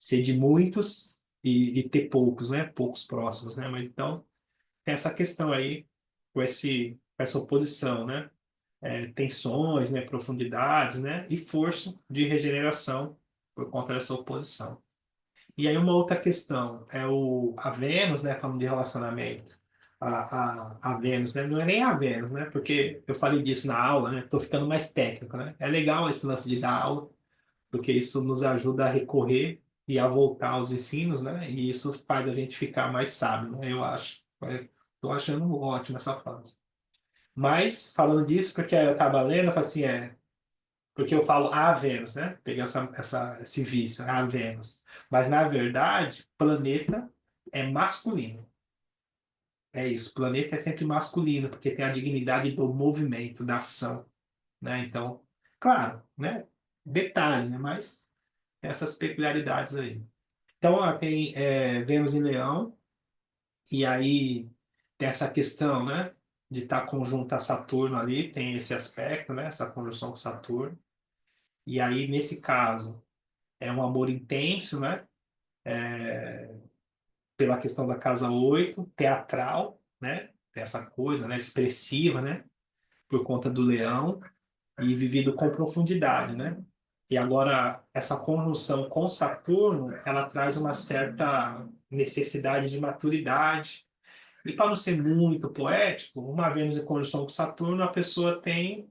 Ser de muitos e ter poucos, né? Poucos próximos, né? Mas então tem essa questão aí com essa oposição, né? Tensões, né? Profundidades, né? E força de regeneração por conta dessa oposição. E aí uma outra questão é a Vênus, né, falando de relacionamento. A Vênus, né, não é nem a Vênus, né, porque eu falei disso na aula, né, estou ficando mais técnico, né. É legal esse lance de dar aula, porque isso nos ajuda a recorrer e a voltar aos ensinos, né, e isso faz a gente ficar mais sábio, né, eu acho. Estou achando ótimo essa fase. Mas, falando disso, porque eu estava lendo, eu falei assim, porque eu falo a Vênus, né? Peguei esse vício, a Vênus. Mas, na verdade, planeta é masculino. É isso, planeta é sempre masculino, porque tem a dignidade do movimento, da ação, né? Então, claro, né? Detalhe, né? Mas tem essas peculiaridades aí. Então, ó, tem Vênus em Leão, e aí tem essa questão, né? De estar conjunto a Saturno ali, tem esse aspecto, né? Essa conjunção com Saturno. E aí, nesse caso, é um amor intenso, né? Pela questão da casa 8 teatral, né? Tem essa coisa, né? Expressiva, né? Por conta do leão e vivido com profundidade, né? E agora, essa conjunção com Saturno, ela traz uma certa necessidade de maturidade. E para não ser muito poético, uma Vênus em conjunção com Saturno, a pessoa tem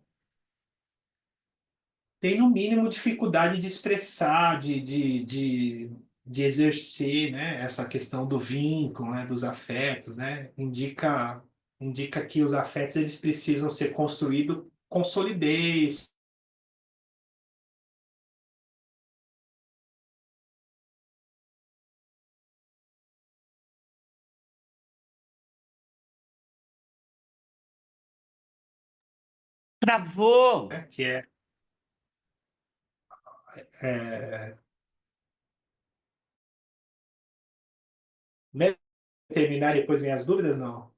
no mínimo dificuldade de expressar, de exercer, né, essa questão do vínculo, né, dos afetos, né, indica que os afetos eles precisam ser construídos com solidez. Travou. Né, que é né, terminar e depois vem as dúvidas, não.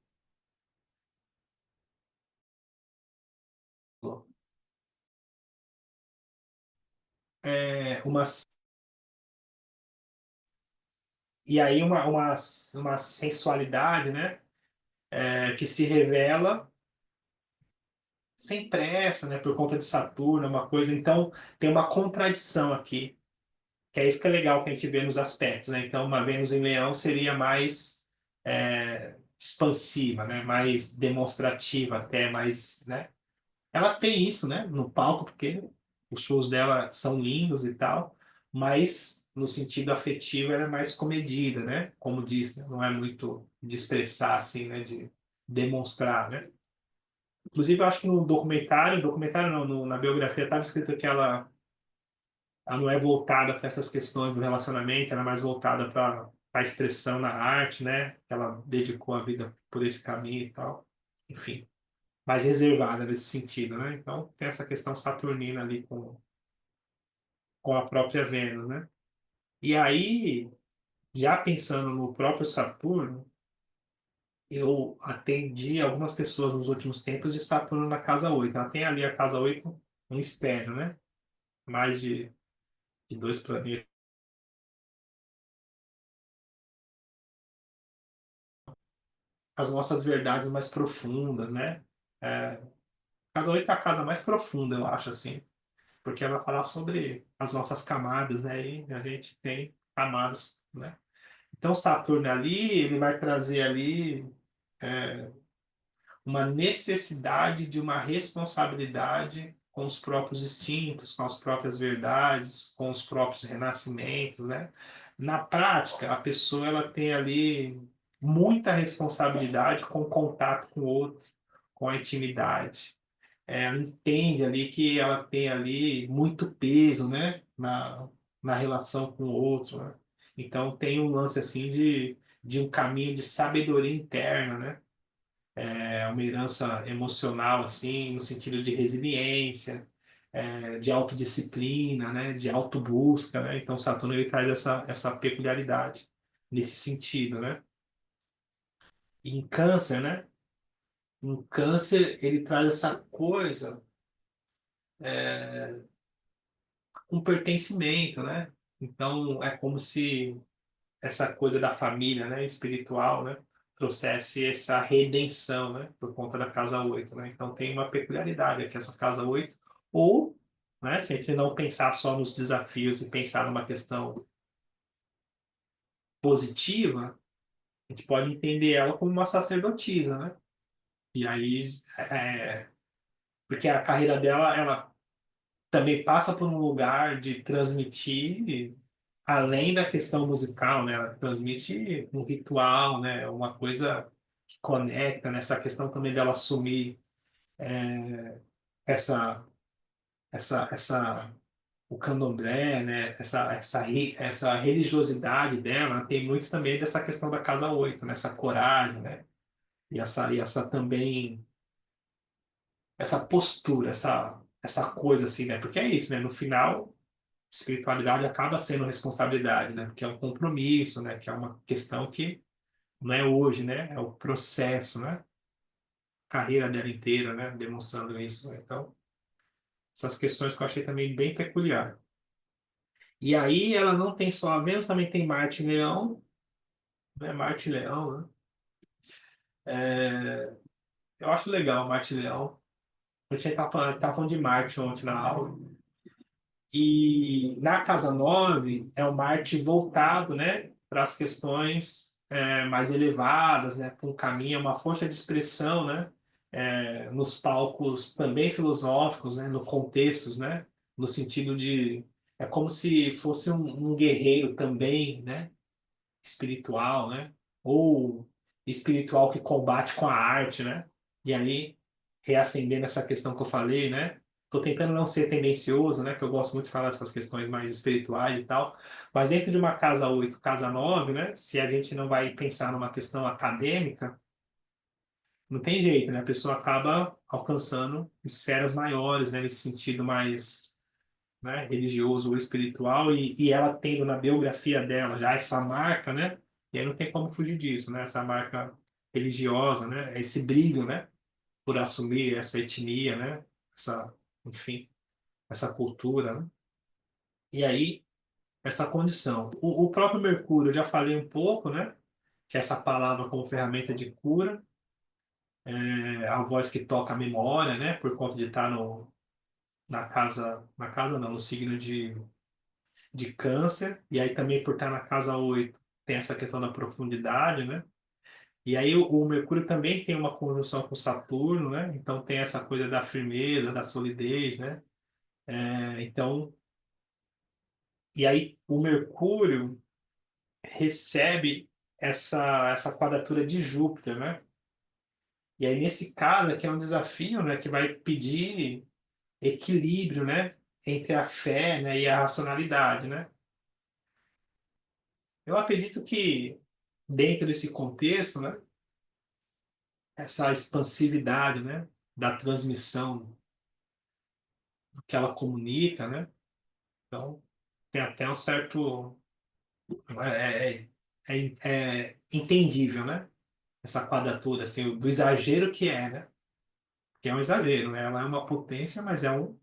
É, e aí uma sensualidade, né, que se revela sem pressa, né, por conta de Saturno, é uma coisa. Então, tem uma contradição aqui, que é isso que é legal que a gente vê nos aspectos, né? Então, uma Vênus em Leão seria mais expansiva, né? Mais demonstrativa, até mais, né? Ela tem isso, né? No palco, porque os shows dela são lindos e tal, mas no sentido afetivo ela é mais comedida, né? Como diz, né? Não é muito de expressar assim, né? De demonstrar, né? Inclusive, eu acho que no documentário não, na biografia estava escrito que ela não é voltada para essas questões do relacionamento, ela é mais voltada para a expressão na arte, né? Que ela dedicou a vida por esse caminho e tal. Enfim, mais reservada nesse sentido, né? Então, tem essa questão saturnina ali com a própria Vênus, né? E aí, já pensando no próprio Saturno, eu atendi algumas pessoas nos últimos tempos de Saturno na casa 8. Ela tem ali a casa 8 um externo, né? Mais de dois planetas. As nossas verdades mais profundas, né? É, a casa 8 é a casa mais profunda, eu acho, assim. Porque ela vai falar sobre as nossas camadas, né? E a gente tem camadas, né? Então, Saturno ali, ele vai trazer ali uma necessidade de uma responsabilidade com os próprios instintos, com as próprias verdades, com os próprios renascimentos, né? Na prática, a pessoa ela tem ali muita responsabilidade com o contato com o outro, com a intimidade. Ela entende ali que ela tem ali muito peso, né? Na relação com o outro, né? Então tem um lance assim de um caminho de sabedoria interna, né? Uma herança emocional, assim, no sentido de resiliência, de autodisciplina, né, de autobusca, né? Então, Saturno ele traz essa peculiaridade nesse sentido, né? E em Câncer, né? Em Câncer, ele traz essa coisa, um pertencimento, né? Então, é como se essa coisa da família, né, espiritual, né, trouxesse essa redenção, né, por conta da casa 8, né? Então tem uma peculiaridade aqui essa casa 8, ou, né, se a gente não pensar só nos desafios e pensar numa questão positiva, a gente pode entender ela como uma sacerdotisa, né? E aí, porque a carreira dela, ela também passa por um lugar de transmitir, além da questão musical, né? Ela transmite um ritual, né? Uma coisa que conecta nessa questão também dela assumir essa, essa o candomblé, né? Essa religiosidade dela tem muito também dessa questão da casa 8, né? Essa coragem, né? E essa também essa postura, essa coisa assim, né? Porque é isso, né? No final espiritualidade acaba sendo responsabilidade, né? Porque é um compromisso, né? Que é uma questão que não é hoje, né? É o processo, né? Carreira dela inteira, né? Demonstrando isso, né? Então, essas questões que eu achei também bem peculiar. E aí ela não tem só a Vênus, também tem Marte em Leão, né? Marte em Leão, né? Eu acho legal Marte em Leão. A gente tá falando de Marte ontem na aula. E na casa 9 é o Marte voltado, né, para as questões mais elevadas, né, para um caminho, uma força de expressão, né, nos palcos também filosóficos, né, no contextos, né, no sentido de é como se fosse um guerreiro também, né, espiritual, né, ou espiritual que combate com a arte, né, e aí reacendendo essa questão que eu falei, né? Tô tentando não ser tendencioso, né? Que eu gosto muito de falar dessas questões mais espirituais e tal. Mas dentro de uma casa 8, casa 9, né? Se a gente não vai pensar numa questão acadêmica, não tem jeito, né? A pessoa acaba alcançando esferas maiores, né? Nesse sentido mais, né? Religioso ou espiritual. E ela tendo na biografia dela já essa marca, né? E aí não tem como fugir disso, né? Essa marca religiosa, né? Esse brilho, né? Por assumir essa etnia, né? Enfim, essa cultura, né? E aí, essa condição. O próprio Mercúrio, eu já falei um pouco, né? Que é essa palavra como ferramenta de cura, a voz que toca a memória, né? Por conta de estar na casa não, no signo de Câncer, e aí também por estar na casa 8 tem essa questão da profundidade, né? E aí o Mercúrio também tem uma conjunção com Saturno, né? Então tem essa coisa da firmeza, da solidez, né? Então, e aí o Mercúrio recebe essa quadratura de Júpiter, né? E aí nesse caso aqui é um desafio, né, que vai pedir equilíbrio, né, entre a fé, né, e a racionalidade, né? Eu acredito que dentro desse contexto, né, essa expansividade, né, da transmissão que ela comunica, né? Então tem até um certo entendível, né? Essa quadratura, assim, do exagero que é, né? Que é um exagero, né? Ela é uma potência, mas ela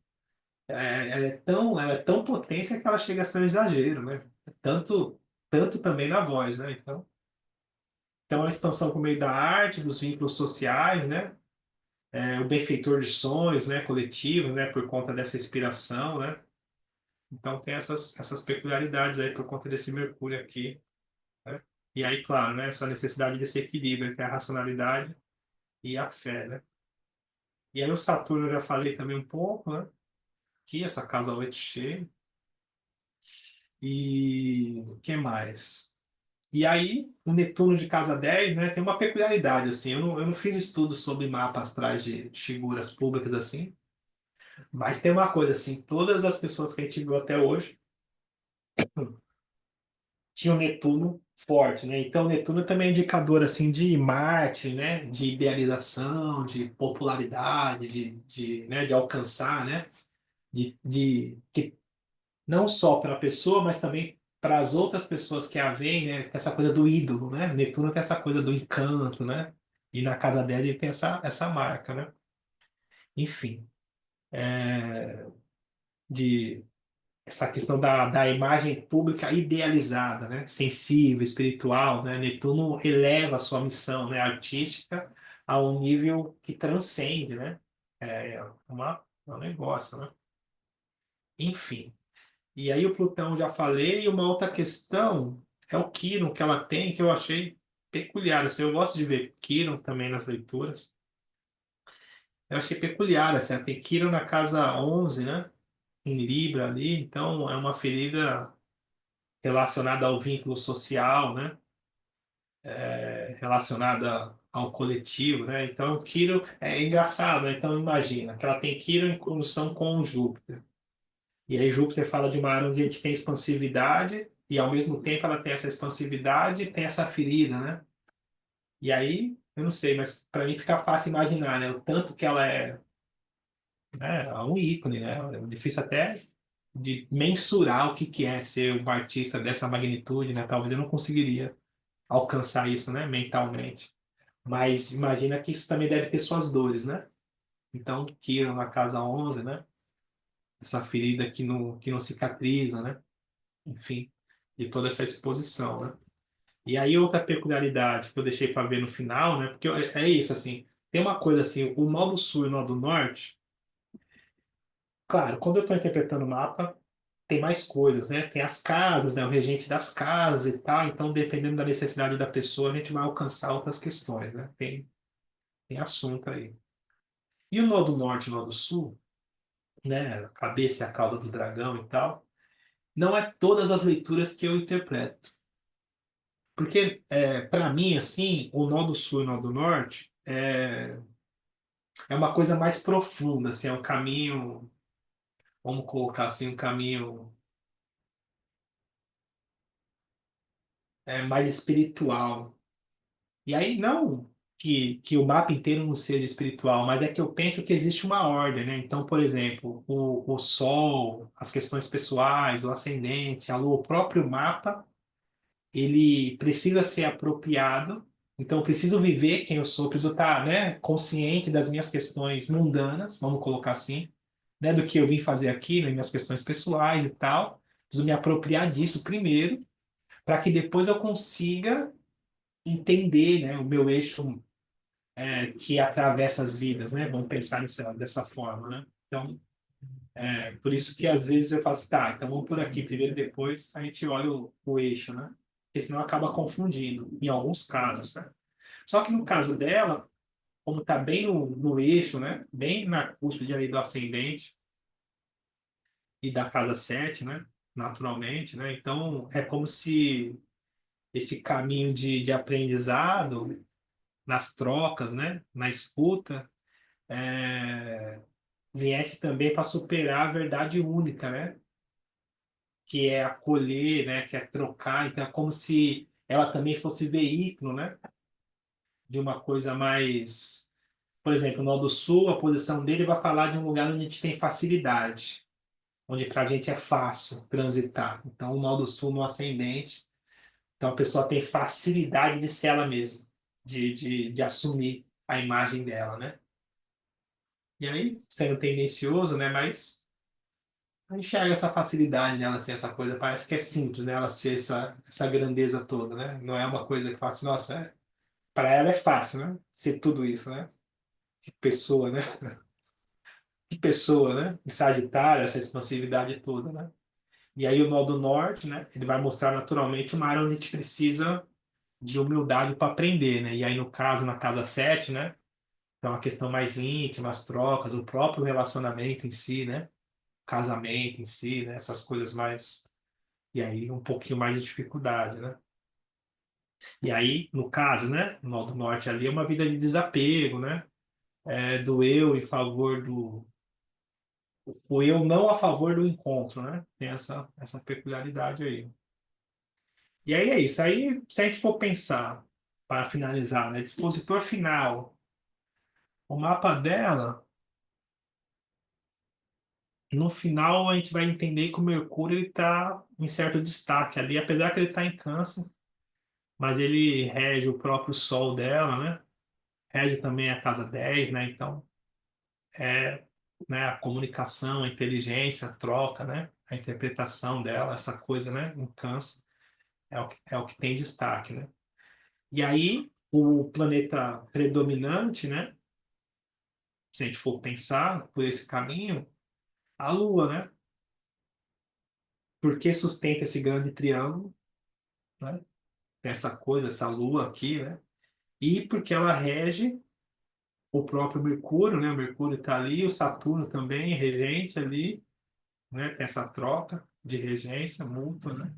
é tão potência que ela chega a ser um exagero, né? Tanto também na voz, né? Então a expansão por meio da arte, dos vínculos sociais, né? O benfeitor de sonhos, né? Coletivos, né? Por conta dessa inspiração, né? Então tem essas peculiaridades aí por conta desse Mercúrio aqui, né? E aí, claro, né? Essa necessidade desse equilíbrio entre a racionalidade e a fé, né? E aí o Saturno eu já falei também um pouco, né? aqui, essa casa 8 cheia. E o que mais? E aí, o Netuno de casa 10, né, tem uma peculiaridade, assim, eu não fiz estudo sobre mapas astrais de figuras públicas, assim, mas tem uma coisa, assim, todas as pessoas que a gente viu até hoje tinham Netuno forte, né? Então, Netuno também é indicador, assim, de Marte, né, de idealização, de popularidade, né, de alcançar, né, que não só para a pessoa, mas também para as outras pessoas que a veem, né? Tem essa coisa do ídolo, né? Netuno tem essa coisa do encanto, né? E na casa dela ele tem essa marca, né? Enfim, de essa questão da imagem pública idealizada, né? Sensível, espiritual, né? Netuno eleva a sua missão, né? Artística a um nível que transcende, né? É um negócio, né? Enfim. E aí o Plutão já falei, e uma outra questão é o Quirón que ela tem, que eu achei peculiar. Assim, eu gosto de ver Quirón também nas leituras. Eu achei peculiar, assim, ela tem Quirón na casa 11, né? Em Libra ali, então é uma ferida relacionada ao vínculo social, né? Relacionada ao coletivo, né? Então, Quirón é engraçado, né? Então, imagina que ela tem Quirón em conjunção com Júpiter. E aí Júpiter fala de uma área onde a gente tem expansividade e ao mesmo tempo ela tem essa expansividade e tem essa ferida, né? E aí, eu não sei, mas para mim fica fácil imaginar, né? O tanto que ela é, né? É um ícone, né? É difícil até de mensurar o que que é ser um artista dessa magnitude, né? Talvez eu não conseguiria alcançar isso, né? Mentalmente. Mas imagina que isso também deve ter suas dores, né? Então, Kira na casa 11, né? Essa ferida que não cicatriza, né? Enfim, de toda essa exposição, né? E aí outra peculiaridade que eu deixei para ver no final, né? Porque é isso, assim, tem uma coisa assim, o nó sul e o nó norte, claro, quando eu estou interpretando o mapa, tem mais coisas, né? Tem as casas, né? O regente das casas e tal, então dependendo da necessidade da pessoa, a gente vai alcançar outras questões, né? Tem assunto aí. E o nó norte e o nó sul, né? A cabeça e a cauda do dragão e tal, não é todas as leituras que eu interpreto. Porque, para mim, assim, o nó do sul e o nó do norte é uma coisa mais profunda, assim, é um caminho, vamos colocar assim, um caminho mais espiritual. E aí, não que o mapa inteiro não seja espiritual, mas é que eu penso que existe uma ordem, né? Então, por exemplo, o Sol, as questões pessoais, o ascendente, a Lua, o próprio mapa ele precisa ser apropriado. Então, eu preciso viver quem eu sou, preciso estar, né, consciente das minhas questões mundanas, vamos colocar assim, né, do que eu vim fazer aqui, nas minhas questões pessoais e tal. Preciso me apropriar disso primeiro, para que depois eu consiga entender, né, o meu eixo que atravessa as vidas, né? Vamos pensar dessa forma, né? Então, por isso que às vezes eu faço, tá, então vamos por aqui primeiro, depois a gente olha o eixo, né? Porque senão acaba confundindo, em alguns casos, né? Só que no caso dela, como está bem no eixo, né? Bem na cúspide ali do ascendente e da casa 7, né? Naturalmente, né? Então é como se esse caminho de aprendizado, nas trocas, né? Na escuta, viesse também para superar a verdade única, né? Que é acolher, né? Que é trocar. Então é como se ela também fosse veículo, né? De uma coisa mais, por exemplo, no do Sul, a posição dele vai falar de um lugar onde a gente tem facilidade, onde para a gente é fácil transitar. Então, o nó do Sul no ascendente, então a pessoa tem facilidade de ser ela mesma, de assumir a imagem dela, né? E aí, sendo tendencioso, né? Mas eu enxergo essa facilidade nela, assim, essa coisa, parece que é simples, né? Ela ser essa grandeza toda, né? Não é uma coisa que fala assim, nossa, para ela é fácil, né? Ser tudo isso, né? Que pessoa, né? Que pessoa, né? Em Sagitário, essa expansividade toda, né? E aí o nó do norte, né? Ele vai mostrar naturalmente uma área onde a gente precisa de humildade para aprender, né? E aí no caso, na casa 7, né? Então a questão mais íntima, as trocas, o próprio relacionamento em si, né? casamento em si, né? Essas coisas mais. E aí um pouquinho mais de dificuldade, né? E aí, no caso, né? No Nó do Norte ali é uma vida de desapego, né? Do eu em favor do. O eu não a favor do encontro, né? Tem essa peculiaridade aí. E aí é isso. Aí, se a gente for pensar, para finalizar, né? Dispositor final, o mapa dela. No final a gente vai entender que o Mercúrio ele está em certo destaque ali, apesar que ele está em Câncer, mas ele rege o próprio Sol dela, né? Rege também a casa 10, né? Então, é, né, a comunicação, a inteligência, a troca, né? A interpretação dela, essa coisa, né? Em Câncer, é o que tem destaque, né? E aí, o planeta predominante, né? Se a gente for pensar por esse caminho, a Lua, né? Porque sustenta esse grande triângulo, né? Essa coisa, essa lua aqui, né? E porque ela rege o próprio Mercúrio, né? O Mercúrio está ali, o Saturno também, regente ali, né? Tem essa troca de regência mútua, né?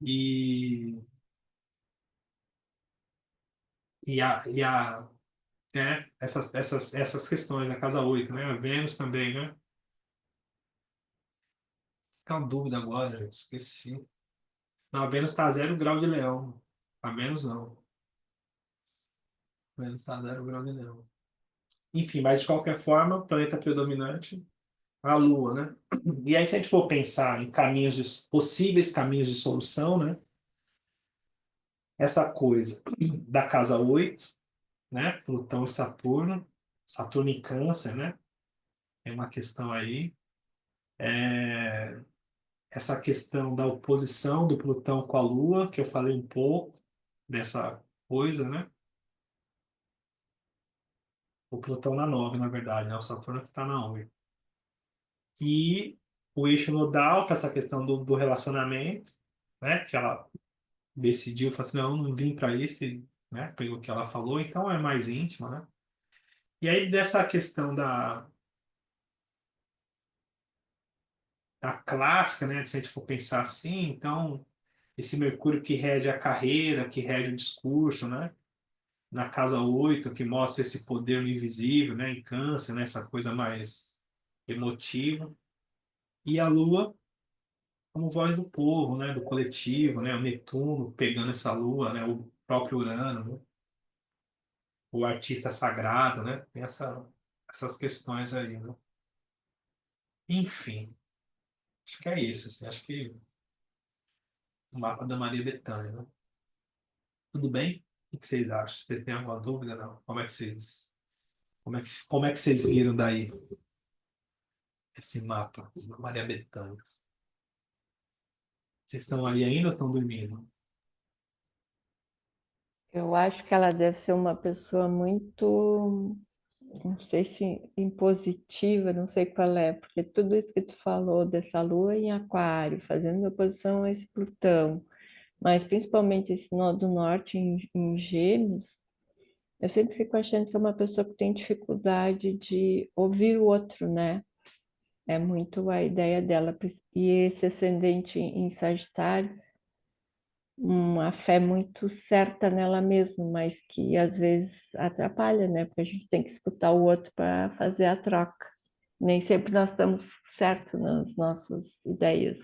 E, essas questões, a casa 8, né? A Vênus também, né? Fica uma dúvida agora, gente, esqueci. Não, a Vênus está a 0 grau de Leão. A Vênus não. A Vênus está a 0 grau de Leão. Enfim, mas de qualquer forma, planeta predominante, a Lua, né? E aí, se a gente for pensar em possíveis caminhos de solução, né? Essa coisa da casa 8, né? Plutão e Saturno, Saturno em Câncer, né? É uma questão aí. Essa questão da oposição do Plutão com a Lua, que eu falei um pouco dessa coisa, né? O Plutão na 9, na verdade, né? O Saturno que está na 8. E o eixo nodal, que é essa questão do relacionamento, né? Que ela decidiu, falou assim, não, não vim para isso, né? Pelo que ela falou, então é mais íntima, né? E aí dessa questão da clássica, né? Se a gente for pensar assim, então esse Mercúrio que rege a carreira, que rege o discurso, né? Na casa 8 que mostra esse poder no invisível, né? Em Câncer, né? Essa coisa mais emotiva. E a Lua como voz do povo, né? Do coletivo, né? O Netuno pegando essa Lua, né? O próprio Urano, né? O artista sagrado, né? Tem essas questões aí, né? Enfim, acho que é isso, assim, acho que o mapa da Maria Bethânia, né? Tudo bem? O que vocês acham? Vocês têm alguma dúvida, não? Como é que vocês viram daí esse mapa da Maria Bethânia? Vocês estão ali ainda ou estão dormindo? Eu acho que ela deve ser uma pessoa muito, não sei se impositiva, não sei qual é, porque tudo isso que tu falou dessa lua em Aquário, fazendo oposição a esse Plutão, mas principalmente esse nó do norte em Gêmeos, eu sempre fico achando que é uma pessoa que tem dificuldade de ouvir o outro, né? É muito a ideia dela. E esse ascendente em Sagitário, uma fé muito certa nela mesma, mas que às vezes atrapalha, né? Porque a gente tem que escutar o outro para fazer a troca. Nem sempre nós estamos certos nas nossas ideias.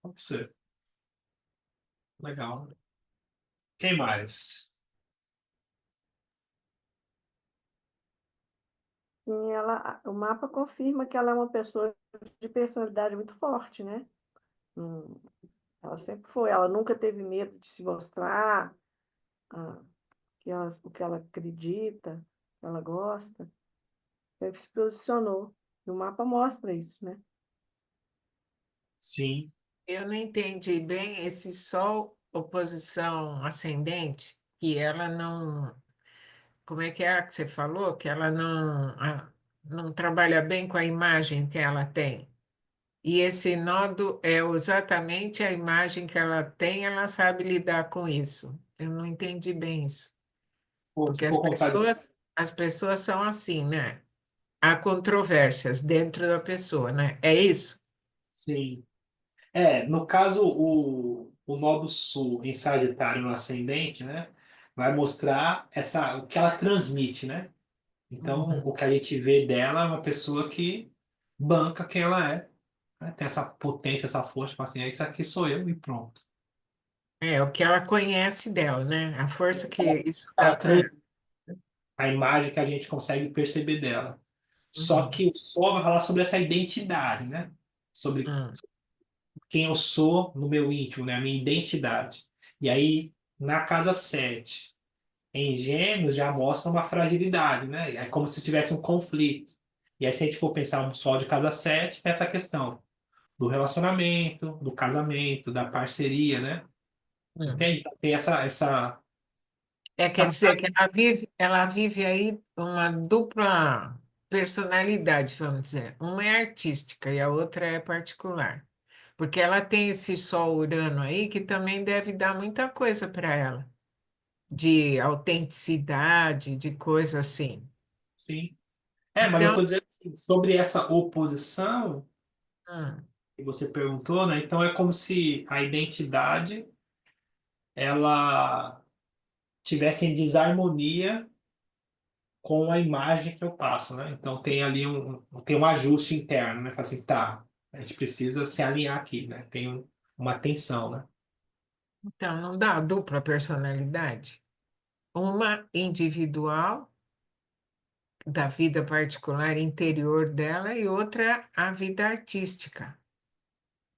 Pode ser. Legal. Quem mais? Sim, o mapa confirma que ela é uma pessoa de personalidade muito forte, né? Hum, Ela sempre foi, ela nunca teve medo de se mostrar, ah, o que ela acredita, que ela gosta, sempre se posicionou. E o mapa mostra isso, né? Sim. Eu não entendi bem esse Sol oposição ascendente, que ela não. Como é que você falou? Que ela não trabalha bem com a imagem que ela tem. E esse nodo é exatamente a imagem que ela tem, ela sabe lidar com isso. Eu não entendi bem isso. Pô, Porque ficou com vontade. as pessoas são assim, né? há controvérsias dentro da pessoa, né? É isso? Sim. No caso, o nó do sul em Sagitário no ascendente, né? Vai mostrar o que ela transmite, né? Então, Uhum. o que a gente vê dela é uma pessoa que banca quem ela é, né? Tem essa potência, essa força, fala assim, isso aqui sou eu e pronto. É o que ela conhece dela, né? A força que isso Ela dá para ela. transmite a imagem que a gente consegue perceber dela. Só Uhum. que o Sol vai falar sobre essa identidade, né? Sobre Hum. quem eu sou no meu íntimo, né? A minha identidade. E aí, na casa 7 em Gêmeos, já mostra uma fragilidade, né? É como se tivesse um conflito. E aí, se a gente for pensar um Sol de casa 7 tem essa questão do relacionamento, do casamento, da parceria, né? Hum. Entende? Tem Quer essa dizer que ela vive aí uma dupla personalidade, vamos dizer. Uma é artística e a outra é particular. Porque ela tem esse Sol Urano aí que também deve dar muita coisa para ela, de autenticidade, de coisa assim. sim. Mas eu Então, estou dizendo assim, sobre essa oposição hum, que você perguntou, né? Então é como se a identidade ela tivesse em desarmonia com a imagem que eu passo, né? Então tem ali tem um ajuste interno, né? Fala assim, tá, a gente precisa se alinhar aqui, né? Tem uma tensão, né? então não dá dupla personalidade. Uma individual da vida particular interior dela e outra a vida artística.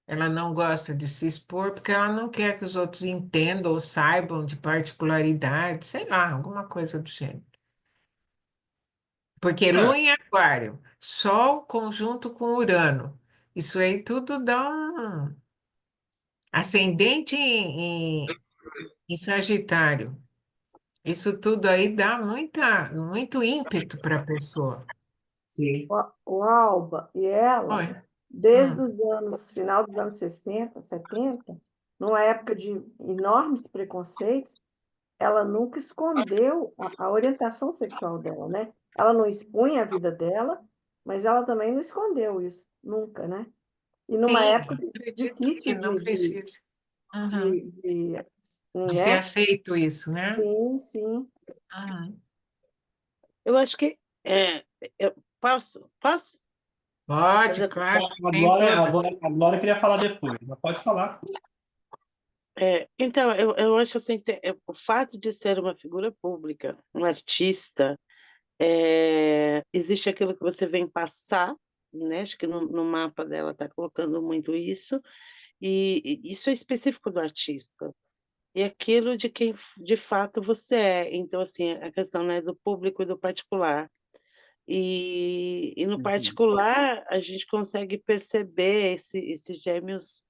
Ela não gosta de se expor porque ela não quer que os outros entendam ou saibam de particularidade, sei lá, alguma coisa do gênero. Porque É, Lua em Aquário, Sol conjunto com Urano, isso aí tudo dá um ascendente em Sagitário. Isso tudo aí dá muito ímpeto para a pessoa. sim. O Alba e ela, Oi. desde Hum. os anos, final dos anos 60, 70, numa época de enormes preconceitos, ela nunca escondeu a orientação sexual dela, né? Ela não expunha a vida dela, mas ela também não escondeu isso, nunca, né? E numa Sim, época acredito que difícil não precisa. Uhum. de, De ser né? aceito isso, né? Sim, sim. Uhum. Eu acho que eu posso Pode, fazer. claro, A tem Glória, a toda. Glória, a Glória queria falar depois, mas pode falar. Então, eu acho assim, o fato de ser uma figura pública, um artista, existe aquilo que você vem passar, né? Acho que no mapa dela está colocando muito isso, e isso é específico do artista. E aquilo de quem de fato você é. Então, assim, a questão, né, do público e do particular. E no Uhum. particular, a gente consegue perceber esses gêmeos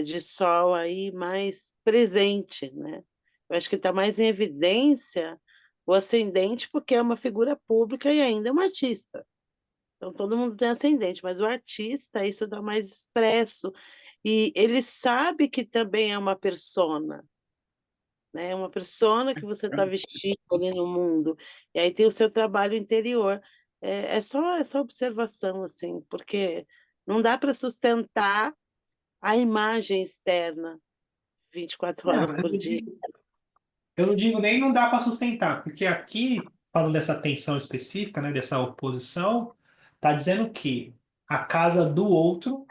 de sol aí mais presente, né? Eu acho que está mais em evidência o ascendente, porque é uma figura pública e ainda é um artista. Então, todo mundo tem ascendente, mas o artista, isso dá mais expresso. E ele sabe que também é uma persona, né? Uma persona que você está vestindo ali no mundo. E aí tem o seu trabalho interior. É só essa observação, assim, porque não dá para sustentar a imagem externa 24 horas Eu por não dia. digo, eu não digo nem não dá para sustentar, porque aqui, falando dessa tensão específica, né, dessa oposição, tá dizendo que a casa do outro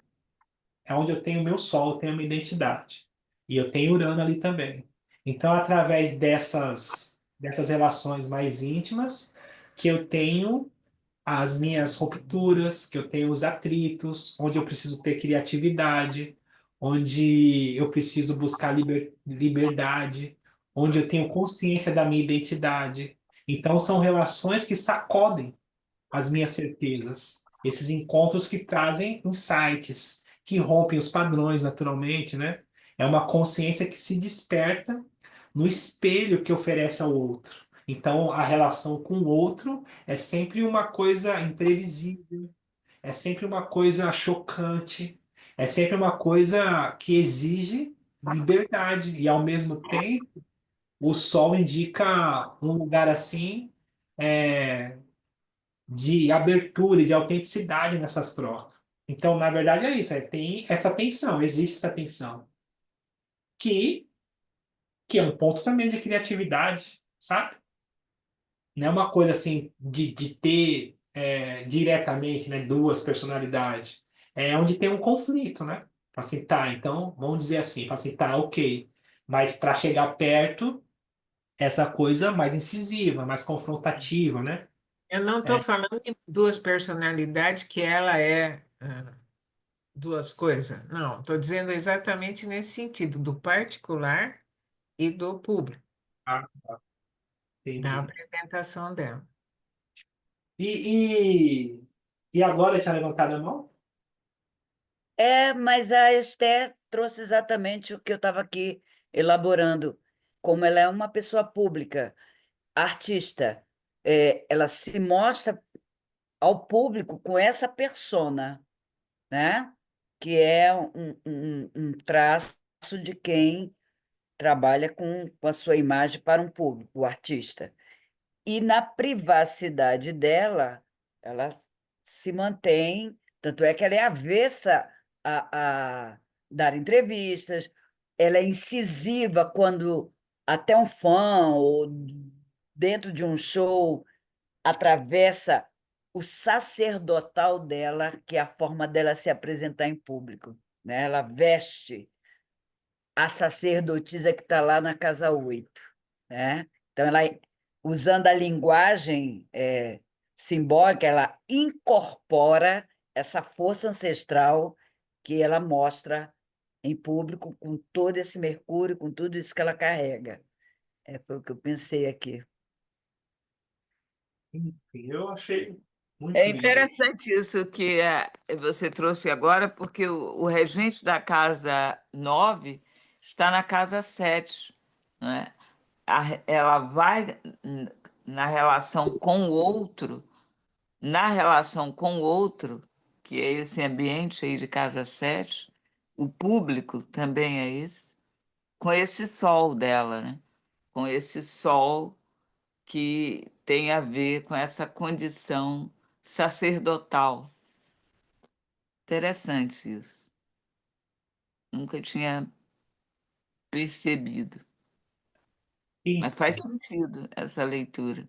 é onde eu tenho meu sol, eu tenho a minha identidade. E eu tenho Urano ali também. Então, através dessas relações mais íntimas, que eu tenho as minhas rupturas, que eu tenho os atritos, onde eu preciso ter criatividade, onde eu preciso buscar liberdade, onde eu tenho consciência da minha identidade. Então, são relações que sacodem as minhas certezas. Esses encontros que trazem insights, que rompem os padrões naturalmente, né? É uma consciência que se desperta no espelho que oferece ao outro. Então, a relação com o outro é sempre uma coisa imprevisível, é sempre uma coisa chocante, é sempre uma coisa que exige liberdade. E, ao mesmo tempo, o sol indica um lugar assim, é, de abertura e de autenticidade nessas trocas. Então, na verdade, é isso, tem essa tensão, existe essa tensão, que, que é um ponto também de criatividade, sabe? Não é uma coisa assim de ter diretamente, né, duas personalidades. É onde tem um conflito, né? Fala assim, tá, então, vamos dizer assim, fala assim, tá, ok. Mas para chegar perto, essa coisa mais incisiva, mais confrontativa, né? Eu não estou É, falando em duas personalidades que ela é duas coisas. Não, estou dizendo exatamente nesse sentido, do particular e do público, ah, da entendi. apresentação dela. E agora tinha levantado a mão? Mas a Esther trouxe exatamente o que eu estava aqui elaborando. Como ela é uma pessoa pública, artista, ela se mostra ao público com essa persona, né? Que é um traço de quem trabalha com a sua imagem para um público, o artista. E na privacidade dela, ela se mantém, tanto é que ela é avessa a dar entrevistas, ela é incisiva quando até um fã ou dentro de um show atravessa o sacerdotal dela, que é a forma dela se apresentar em público, né? Ela veste a sacerdotisa que está lá na casa 8, né? Então, ela, usando a linguagem simbólica, ela incorpora essa força ancestral que ela mostra em público com todo esse Mercúrio, com tudo isso que ela carrega. Foi o que eu pensei aqui. Enfim, eu achei É muito lindo. interessante isso que você trouxe agora, porque o regente da casa 9 está na casa 7, né? Ela vai na relação com o outro, na relação com o outro, que é esse ambiente aí de casa 7, o público também é isso, com esse sol dela, né? Com esse sol que tem a ver com essa condição sacerdotal. Interessante isso. Nunca tinha percebido. Mas faz Enfim, sentido essa leitura.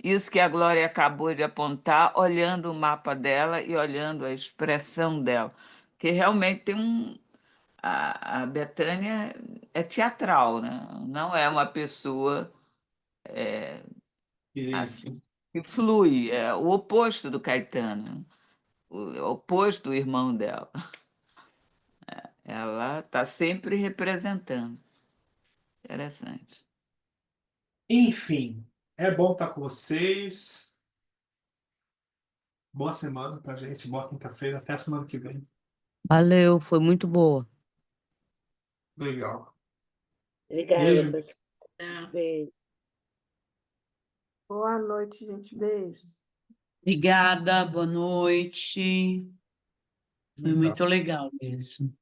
Isso que a Glória acabou de apontar, olhando o mapa dela e olhando a expressão dela. Que realmente tem a Bethânia é teatral, né? Não é uma pessoa direito. assim que flui, é o oposto do Caetano, o oposto do irmão dela. Ela está sempre representando. Interessante. Enfim, é bom estar com vocês. Boa semana pra gente, boa quinta-feira, até a semana que vem. Valeu, foi muito boa. Legal. Obrigada, Beijo. pessoal. Tá? Beijo. Boa noite, gente. Beijos. Obrigada, boa noite. Foi Legal. muito legal mesmo.